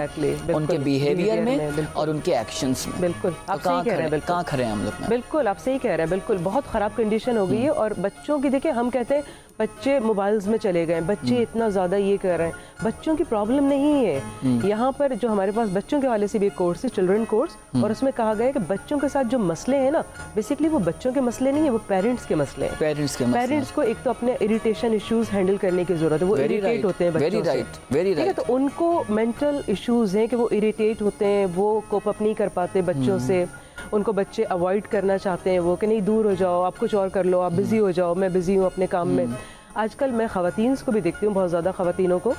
उनके बिहेवियर में और उनके एक्शंस में। बिल्कुल, आप सही कह रहे हैं। कहाँ खड़े हैं हम लोग? बिल्कुल आप सही कह रहे हैं। बिल्कुल बहुत ख़राब कंडीशन हो गई है। और बच्चों की देखिए, हम कहते हैं बच्चे मोबाइल्स में चले गए, बच्चे इतना ज़्यादा ये कर रहे हैं। बच्चों की प्रॉब्लम नहीं है। यहाँ पर जो हमारे पास बच्चों के वाले से भी एक कोर्स है, चिल्ड्रन कोर्स, और उसमें कहा गया है कि बच्चों के साथ जो मसले हैं ना, बेसिकली वो बच्चों के मसले नहीं है, वो पेरेंट्स के मसले हैं। पेरेंट्स को एक तो अपने इरिटेशन इश्यूज हैंडल करने की जरूरत है। वो इरिटेट होते हैं बच्चों से, ठीक है, तो उनको मेंटल इश्यूज हैं कि वो इरिटेट होते हैं, वो कोप अप नहीं कर पाते बच्चों से। उनको बच्चे अवॉइड करना चाहते हैं, वो कि नहीं दूर हो जाओ, आप कुछ और कर लो, आप बिजी हो जाओ, मैं बिजी हूँ अपने काम में। आजकल मैं ख़वातीन को भी देखती हूँ, बहुत ज़्यादा ख़वातीनों को,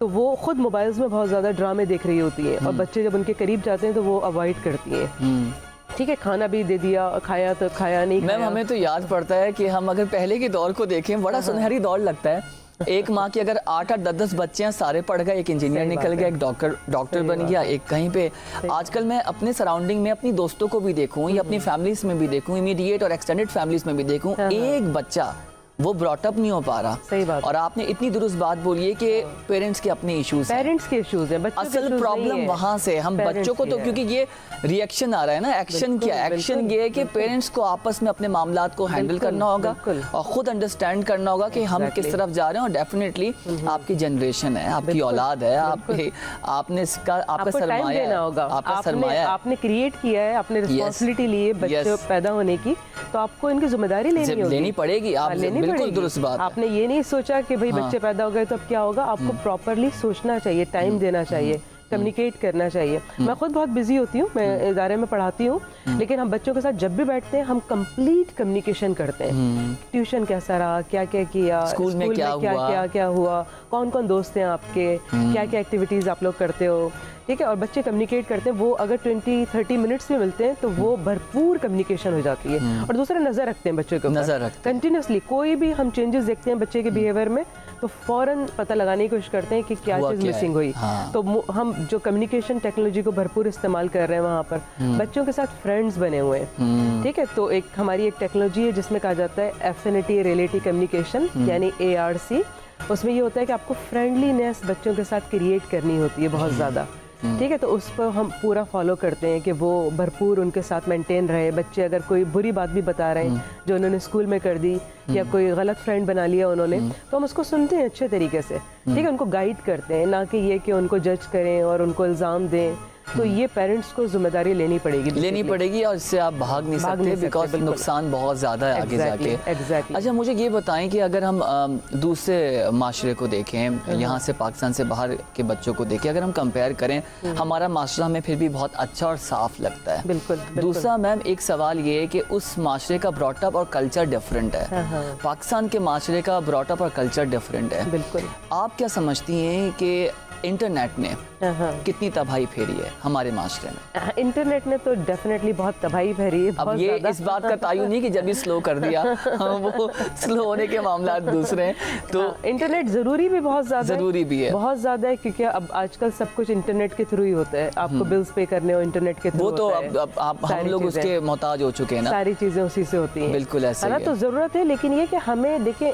तो वो खुद मोबाइल्स में बहुत ज़्यादा ड्रामे देख रही होती हैं, और बच्चे जब उनके करीब जाते हैं तो वो अवॉइड करती हैं। ठीक है, खाना भी दे दिया, खाया तो खाया नहीं। मैम हमें तो याद पड़ता है कि हम अगर पहले के दौर को देखें, बड़ा सुनहरी दौर लगता है। एक माँ की अगर 8-8, 10-10 बच्चे हैं, सारे पढ़ गए, एक इंजीनियर निकल गया, एक डॉक्टर बन गया, एक कहीं पे। आजकल मैं अपने सराउंडिंग में अपनी दोस्तों को भी देखूं या अपनी फैमिलीज में भी देखूं, इमीडिएट और एक्सटेंडेड फैमिलीज में भी देखूं, एक बच्चा वो ब्रॉटअप नहीं हो पा रहा। सही बात। और आपने इतनी दुरुस्त बात बोली है कि पेरेंट्स के अपने इश्यूज हैं। पेरेंट्स के इश्यूज हैं, असल प्रॉब्लम वहाँ से हम बच्चों को तो, क्योंकि ये रिएक्शन आ रहा है ना, एक्शन क्या है? एक्शन ये है कि पेरेंट्स को आपस में अपने मामलात को हैंडल करना होगा और खुद अंडरस्टैंड करना होगा कि हम किस तरफ जा रहे हैं। और डेफिनेटली आपकी जनरेशन है, आपकी औलाद है, आपने इसका आपका सरमाया होगा, आपका सरमाया आपने क्रिएट किया है, आपने रिस्पांसिबिलिटी ली है बच्चे पैदा होने की, तो आपको इनकी जिम्मेदारी लेनी पड़ेगी। आप बिल्कुल दुरुस्त बात। आपने ये नहीं सोचा कि भाई बच्चे पैदा हो गए तो अब क्या होगा। आपको प्रॉपरली सोचना चाहिए, टाइम देना चाहिए, कम्युनिकेट करना चाहिए। मैं खुद बहुत बिजी होती हूँ, मैं इदारे में पढ़ाती हूँ, लेकिन हम बच्चों के साथ जब भी बैठते हैं हम कंप्लीट कम्युनिकेशन करते हैं। ट्यूशन कैसा रहा, क्या क्या किया, स्कूल में क्या हुआ, कौन कौन दोस्त हैं आपके, क्या क्या एक्टिविटीज़ आप लोग करते हो, ठीक है। और बच्चे कम्युनिकेट करते हैं, वो अगर 20-30 मिनट्स में मिलते हैं तो वो भरपूर कम्युनिकेशन हो जाती है। और दूसरा नज़र रखते हैं बच्चों के ऊपर, नज़र रखते हैं कंटिन्यूसली। कोई भी हम चेंजेस देखते हैं बच्चे के बिहेवियर में तो फौरन पता लगाने की कोशिश करते हैं कि क्या चीज़ मिसिंग हुई। तो हम जो कम्युनिकेशन टेक्नोलॉजी को भरपूर इस्तेमाल कर रहे हैं वहाँ पर बच्चों के साथ फ्रेंड्स बने हुए हैं, ठीक है। तो एक हमारी एक टेक्नोलॉजी है जिसमें कहा जाता है एफिनिटी रिलेटिव कम्युनिकेशन, यानी ARC। उसमें ये होता है कि आपको फ्रेंडलीनेस बच्चों के साथ क्रिएट करनी होती है बहुत ज़्यादा, ठीक है। तो उस पर हम पूरा फॉलो करते हैं कि वो भरपूर उनके साथ मेंटेन रहे। बच्चे अगर कोई बुरी बात भी बता रहे हैं जो उन्होंने स्कूल में कर दी या कोई गलत फ्रेंड बना लिया उन्होंने, तो हम उसको सुनते हैं अच्छे तरीके से, ठीक है। उनको गाइड करते हैं, ना कि ये कि उनको जज करें और उनको इल्ज़ाम दें। तो ये पेरेंट्स को जिम्मेदारी लेनी पड़ेगी और इससे आप भाग नहीं सकते बिकॉज नुकसान बहुत ज़्यादा है आगे जाके। अच्छा, मुझे ये बताएं कि अगर हम दूसरे माशरे को देखें, यहाँ से पाकिस्तान से बाहर के बच्चों को देखें, अगर हम कंपेयर करें, हमारा माशरा हमें फिर भी बहुत अच्छा और साफ लगता है। बिल्कुल। दूसरा मैम, एक सवाल ये है कि उस माशरे का ब्रॉटअप और कल्चर डिफरेंट है, पाकिस्तान के माशरे का ब्रॉटअप और कल्चर डिफरेंट है। बिल्कुल। आप क्या समझती हैं कि इंटरनेट ने कितनी तबाही फेरी है हमारे माशरे में? इंटरनेट ने तो डेफिनेटली बहुत तबाही फेरी है। अब ये इस बात का तायुन नहीं कि जब भी स्लो कर दिया वो स्लो होने के मामला दूसरे हैं। तो इंटरनेट ज़रूरी भी बहुत ज़्यादा है, बहुत ज़्यादा है, क्योंकि अब आजकल सब कुछ इंटरनेट के थ्रू ही होता है। आपको बिल्स पे करने हो इंटरनेट के थ्रू, वो तो अब हम लोग उसके मोहताज हो चुके हैं ना, सारी चीज़ें उसी से होती हैं। बिल्कुल ऐसा है ना। तो ज़रूरत है, लेकिन ये कि हमें देखिए,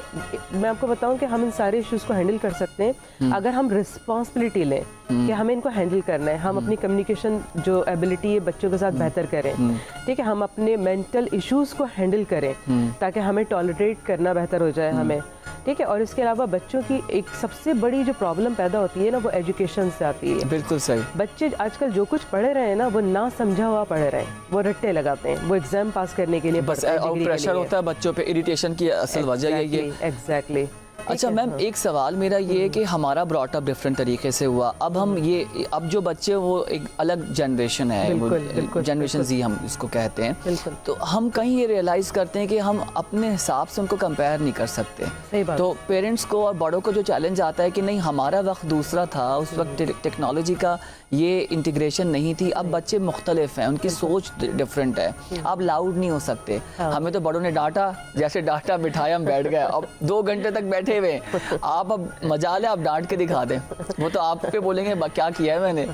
मैं आपको बताऊं कि हम इन सारे इश्यूज़ को हैंडल कर सकते हैं अगर हम रिस्पॉन्सिबिलिटी लें कि हमें इनको हैंडल करना है। हम अपनी कम्युनिकेशन जो एबिलिटी है बच्चों के साथ बेहतर करें, ठीक है। हम अपने मेंटल इश्यूज़ को हैंडल करें ताकि हमें टॉलरेट करना बेहतर हो जाए हमें, ठीक है। और इसके अलावा बच्चों की एक सबसे बड़ी जो प्रॉब्लम पैदा होती है ना, वो एजुकेशन से आती है। बिल्कुल सही। बच्चे आजकल जो कुछ पढ़ रहे हैं ना, वो ना समझा हुआ पढ़ रहे हैं, वो रट्टे लगाते हैं, वो एग्जाम पास करने के लिए बस, और प्रेशर होता है बच्चों पे, इरिटेशन की असल वजह है ये। एग्जैक्टली। अच्छा मैम, एक सवाल मेरा ये है कि हमारा ब्रॉटअप डिफरेंट तरीके से हुआ। अब जो बच्चे वो एक अलग जनरेशन है, जनरेशन Z हम इसको कहते हैं। तो हम कहीं ये रियलाइज करते हैं कि हम अपने हिसाब से उनको कंपेयर नहीं कर सकते। सही बात। तो पेरेंट्स को और बड़ों को जो चैलेंज आता है कि नहीं, हमारा वक्त दूसरा था, उस वक्त टेक्नोलॉजी का ये इंटीग्रेशन नहीं थी। अब बच्चे मुख्तलिफ हैं, उनकी सोच डिफरेंट है। आप लाउड नहीं हो सकते। हमें तो बड़ों ने डांटा, जैसे डांटा बिठाया हम बैठ गए। अब 2 घंटे तक बैठे हुए, आप अब मजाल है आप डांट के दिखा दें, वो तो आप पे बोलेंगे क्या किया है मैंने।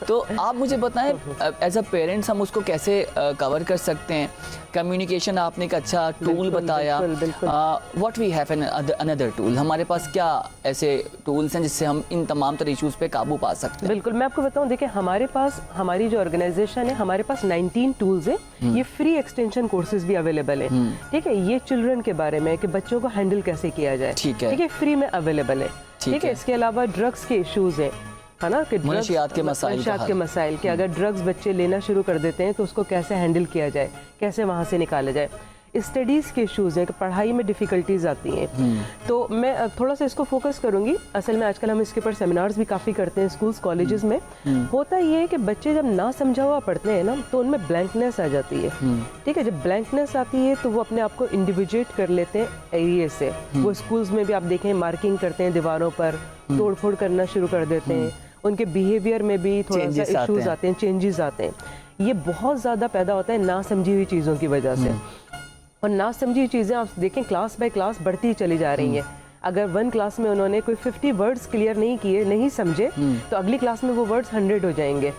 तो आप मुझे बताएं, एज अ पेरेंट्स हम उसको कैसे कवर कर सकते हैं? कम्युनिकेशन आपने एक अच्छा टूल बताया। What we have another tool, हमारे पास क्या ऐसे टूल्स हैं जिससे हम इन तमाम तरह इश्यूज पे काबू पा सकते हैं? बिल्कुल, मैं आपको बताऊं, देखिए हमारे पास, हमारी जो ऑर्गेनाइजेशन है, हमारे पास 19 टूल्स हैं। ये फ्री एक्सटेंशन कोर्सेज भी अवेलेबल है, ठीक है। ये चिल्ड्रन के बारे में कि बच्चों को हैंडल कैसे किया जाए, ठीक है, फ्री में अवेलेबल है, ठीक है। इसके अलावा ड्रग्स के इश्यूज हैं, है ना, कि मनशियात के मसाइल कि अगर ड्रग्स बच्चे लेना शुरू कर देते हैं तो उसको कैसे हैंडल किया जाए, कैसे वहाँ से निकाला जाए। स्टडीज़ के इश्यूज़ हैं कि पढ़ाई में डिफ़िकल्टीज आती हैं। तो मैं थोड़ा सा इसको फोकस करूँगी। असल में आजकल हम इसके ऊपर सेमिनार्स भी काफ़ी करते हैं स्कूल्स कॉलेजेस में। होता ये है कि बच्चे जब ना समझा हुआ पढ़ते हैं ना, तो उनमें ब्लैंकनेस आ जाती है, ठीक है। जब ब्लैंकनेस आती है तो वो अपने आप को इंडिविजुएट कर लेते हैं एरिया से। वो स्कूल्स में भी आप देखें मार्किंग करते हैं दीवारों पर, तोड़ फोड़ करना शुरू कर देते हैं। उनके बिहेवियर में भी थोड़ा सा इश्यूज आते हैं, चेंजेस आते हैं। ये बहुत ज़्यादा पैदा होता है ना समझी हुई चीज़ों की वजह से। और ना समझी चीज़ें आप देखें क्लास बाय क्लास बढ़ती चली जा रही हैं। अगर 1 क्लास में उन्होंने कोई 50 वर्ड्स क्लियर नहीं किए, नहीं समझे, तो अगली क्लास में वो वर्ड्स 100 हो जाएंगे,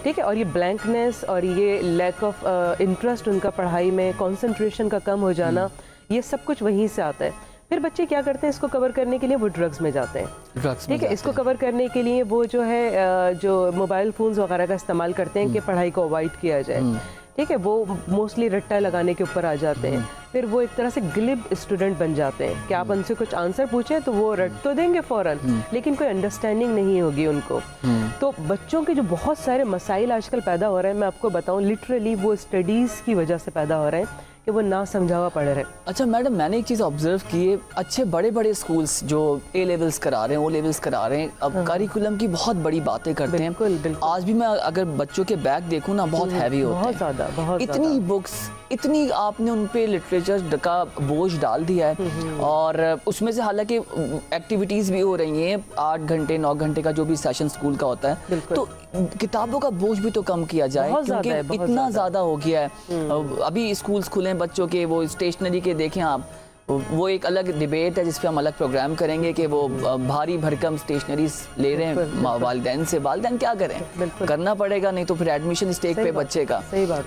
ठीक है। और ये ब्लैंकनेस और ये लैक ऑफ इंटरेस्ट उनका पढ़ाई में, कंसंट्रेशन का कम हो जाना, ये सब कुछ वहीं से आता है। फिर बच्चे क्या करते हैं, इसको कवर करने के लिए वो ड्रग्स में जाते हैं, ठीक है। इसको कवर करने के लिए वो जो है जो मोबाइल फ़ोन्स वगैरह का इस्तेमाल करते हैं कि पढ़ाई को अवॉइड किया जाए, ठीक है। वो मोस्टली रट्टा लगाने के ऊपर आ जाते हैं। फिर वो एक तरह से ग्लिब स्टूडेंट बन जाते हैं कि आप उनसे कुछ आंसर पूछें तो वो रट तो देंगे फ़ौरन, लेकिन कोई अंडरस्टैंडिंग नहीं होगी उनको। तो बच्चों के जो बहुत सारे मसाइल आजकल पैदा हो रहे हैं, मैं आपको बताऊं, लिटरली वो स्टडीज़ की वजह से पैदा हो रहे हैं कि वो ना समझा हुआ पढ़ रहे। अच्छा मैडम, मैंने एक चीज़ ऑब्जर्व की है, अच्छे बड़े बड़े स्कूल्स जो ए लेवल्स करा रहे हैं, ओ लेवल्स करा रहे हैं, अब करिकुलम की बहुत बड़ी बातें करते हैं। बिल्कुल। आज भी मैं अगर बच्चों के बैग देखूं ना, बहुत हैवी होते हैं, बहुत ज़्यादा, बहुत इतनी बुक्स, इतनी आपने उन पे लिटरेचर का बोझ डाल दिया है। और उसमें से हालांकि एक्टिविटीज़ भी हो रही हैं, 8 घंटे 9 घंटे का जो भी सेशन स्कूल का होता है, तो किताबों का बोझ भी तो कम किया जाए, क्योंकि इतना ज़्यादा हो गया है। अभी स्कूल्स खुले हैं बच्चों के, वो स्टेशनरी के देखें आप, वो एक अलग डिबेट है जिस पे हम अलग प्रोग्राम करेंगे कि वो भारी भरकम स्टेशनरीज ले रहे हैं वालिदैन से। वालिदैन क्या करें, करना पड़ेगा, नहीं तो फिर एडमिशन स्टेक पे बच्चे का।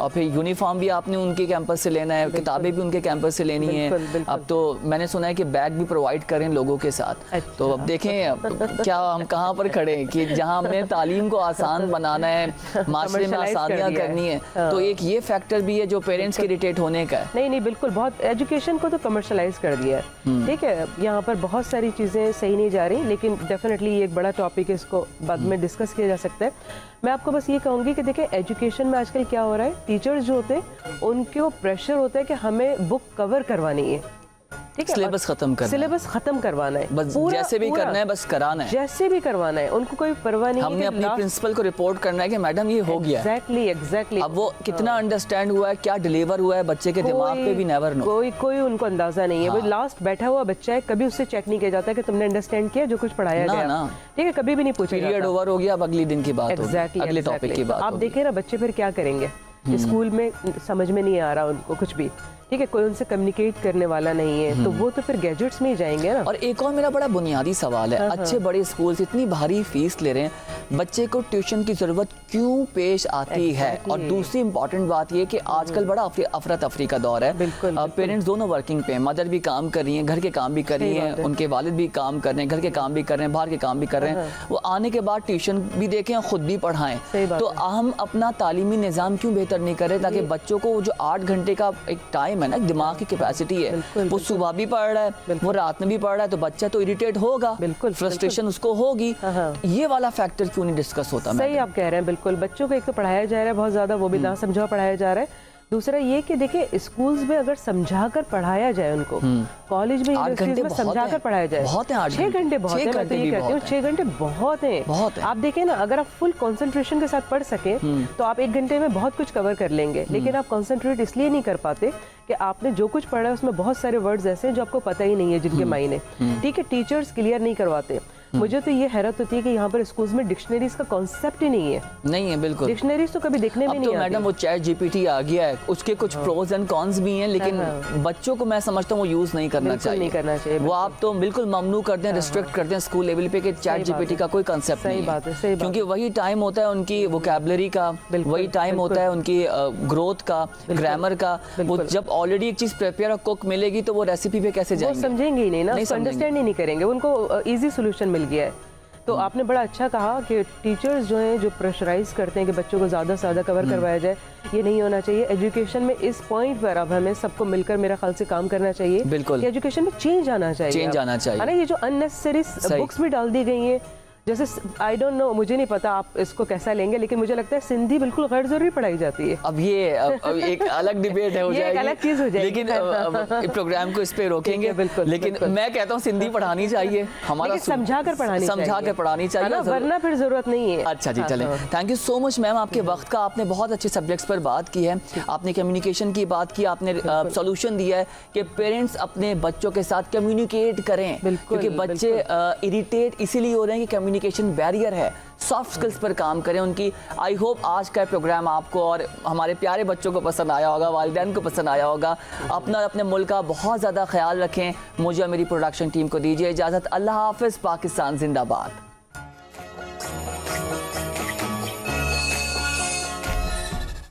और फिर यूनिफॉर्म भी आपने उनके कैंपस से लेना है, किताबें भी उनके कैंपस से लेनी है। अब तो मैंने सुना है कि बैग भी प्रोवाइड करें लोगों के साथ। तो अब देखें क्या हम कहाँ पर खड़े हैं कि जहाँ हमने तालीम को आसान बनाना है, माशरे में आसानियाँ करनी है, तो एक ये फैक्टर भी है जो पेरेंट्स के इरिटेट होने का है। नहीं, बिल्कुल, बहुत एजुकेशन को तो कमर्शलाइज कर दिया है। ठीक है, यहाँ पर बहुत सारी चीज़ें सही नहीं जा रही, लेकिन डेफिनेटली ये एक बड़ा टॉपिक है, इसको बाद में डिस्कस किया जा सकता है। मैं आपको बस ये कहूँगी कि देखिए, एजुकेशन में आजकल क्या हो रहा है, टीचर्स जो होते हैं उनके प्रेशर होता है कि हमें बुक कवर करवानी है, ठीक है, सिलेबस खत्म करना है, सिलेबस खत्म करवाना है, बस जैसे भी करना है, बस कराना है, जैसे भी करवाना है, उनको कोई परवाह नहीं है। हमने अपनी प्रिंसिपल को रिपोर्ट करना है कि मैडम ये हो गया। एग्जैक्टली। अब वो कितना अंडरस्टैंड हुआ है, क्या डिलीवर हुआ है बच्चे के दिमाग पे भी नेवर नो। कोई उनको अंदाजा नहीं है। वो लास्ट बैठा हुआ बच्चा है, कभी उससे चेक नहीं किया जाता कि तुमने अंडरस्टैंड किया जो कुछ पढ़ाया गया, ठीक है, कभी भी नहीं पूछा। पीरियड ओवर हो गया, अब अगले दिन की बात होगी, अगले टॉपिक की बात। आप देखें ना, बच्चे फिर क्या करेंगे, स्कूल में समझ में नहीं आ रहा उनको कुछ भी, ठीक है, कोई उनसे कम्युनिकेट करने वाला नहीं है, तो वो तो फिर गैजेट्स में ही जाएंगे ना। और एक और मेरा बड़ा बुनियादी सवाल है, अच्छे बड़े स्कूल्स इतनी भारी फीस ले रहे हैं, बच्चे को ट्यूशन की जरूरत क्यों पेश आती है? और दूसरी इंपॉर्टेंट बात ये कि आजकल बड़ा अफरा तफरी का दौर है, पेरेंट्स दोनों वर्किंग पे हैं, मदर भी काम कर रही हैं, घर के काम भी कर रही हैं, उनके वालिद भी काम कर रहे हैं, घर के काम भी कर रहे हैं, बाहर के काम भी कर रहे हैं, वो आने के बाद ट्यूशन भी देखें, खुद भी पढ़ाएं। तो हम अपना तालीमी निज़ाम क्यों बेहतर नहीं कर रहे, ताकि बच्चों को जो 8 घंटे का एक टाइम है ना, दिमाग की कैपेसिटी है, वो सुबह भी पढ़ रहा है, वो रात में भी पढ़ रहा है, तो बच्चा तो इरिटेट होगा, फ्रस्ट्रेशन उसको होगी। ये वाला फैक्टर क्यों नहीं डिस्कस होता? सही आप कह रहे हैं, बिल्कुल। बच्चों को एक तो पढ़ाया जा रहा है बहुत ज्यादा, वो भी ना समझा पढ़ाया जा रहा है। दूसरा ये कि देखिए, स्कूल्स में अगर समझाकर पढ़ाया जाए उनको, कॉलेज में, यूनिवर्सिटीज में समझाकर पढ़ाया जाए, बहुत है, 6 घंटे बहुत है, मैं तो ये कहती हूँ 6 घंटे बहुत है। आप देखें ना, अगर आप फुल कंसंट्रेशन के साथ पढ़ सके तो आप 1 घंटे में बहुत कुछ कवर कर लेंगे, लेकिन आप कंसंट्रेट इसलिए नहीं कर पाते कि आपने जो कुछ पढ़ा है उसमें बहुत सारे वर्ड्स ऐसे हैं जो आपको पता ही नहीं है, जिनके मायने, ठीक है, टीचर्स क्लियर नहीं करवाते। मुझे तो ये हैरत होती है कि यहाँ पर स्कूल्स में डिक्शनरीज का कॉन्सेप्ट ही नहीं है, बिल्कुल। डिक्शनरीज तो कभी देखने में नहीं आती। मैडम वो चैट जीपीटी आ गया है, उसके कुछ प्रोज एंड कॉन्स भी हैं, लेकिन बच्चों को मैं समझता हूँ वो यूज नहीं करना चाहिए। वो आप तो बिल्कुल ममनू कर दें, रिस्ट्रिक्ट कर दें स्कूल लेवल पे कि चैट जीपीटी का कोई कंसेप्ट नहीं है, क्योंकि वही टाइम होता है उनकी वोकैबुलरी का, वही टाइम होता है उनकी ग्रोथ का, ग्रामर का। वो जब ऑलरेडी एक चीज प्रिपेयर कुक मिलेगी तो वो रेसिपी पे कैसे जाएंगे? वो समझेंगे ही नहीं ना, अंडरस्टैंड ही नहीं करेंगे, उनको इजी सोल्यूशन मिल गया है। तो आपने बड़ा अच्छा कहा कि टीचर्स जो हैं, जो प्रेशराइज करते हैं कि बच्चों को ज़्यादा से ज़्यादा कवर करवाया जाए, ये नहीं होना चाहिए। एजुकेशन में इस पॉइंट पर अब हमें सबको मिलकर मेरा ख्याल से काम करना चाहिए। बिल्कुल, एजुकेशन में चेंज आना चाहिए, है ना। ये जो अननेसेसरी बुक्स भी डाल दी गई हैं, जैसे आई डोंट नो, मुझे नहीं पता आप इसको कैसा लेंगे, लेकिन मुझे लगता है सिंधी बिल्कुल गैर जरूरी पढ़ाई जाती है। अब ये एक अलग डिबेट है, हो जाएगी, एक अलग चीज हो जाएगी, लेकिन प्रोग्राम को इस पे रोकेंगे। लेकिन मैं कहता हूँ सिंधी पढ़ानी चाहिए, हमारा समझा कर पढ़ानी चाहिए, वरना फिर जरूरत नहीं है। अच्छा जी, चलें। Thank you so much ma'am, आपके वक्त का, आपने बहुत अच्छे सब्जेक्ट्स पर बात की है, आपने कम्युनिकेशन की बात की, आपने सोल्यूशन दिया है कि पेरेंट्स अपने बच्चों के साथ कम्युनिकेट करें, क्योंकि बच्चे इरिटेट इसीलिए हो रहे हैं कि कम्युनिकेशन बैरियर है। सॉफ्ट स्किल्स पर काम करें उनकी। आई होप आज का प्रोग्राम आपको और हमारे प्यारे बच्चों को पसंद आया होगा, वालिदैन को पसंद आया होगा। अपने मुल्क का बहुत ज़्यादा ख्याल रखें। मुझे और मेरी प्रोडक्शन टीम को दीजिए इजाज़त। अल्लाह हाफ़िज़। पाकिस्तान जिंदाबाद।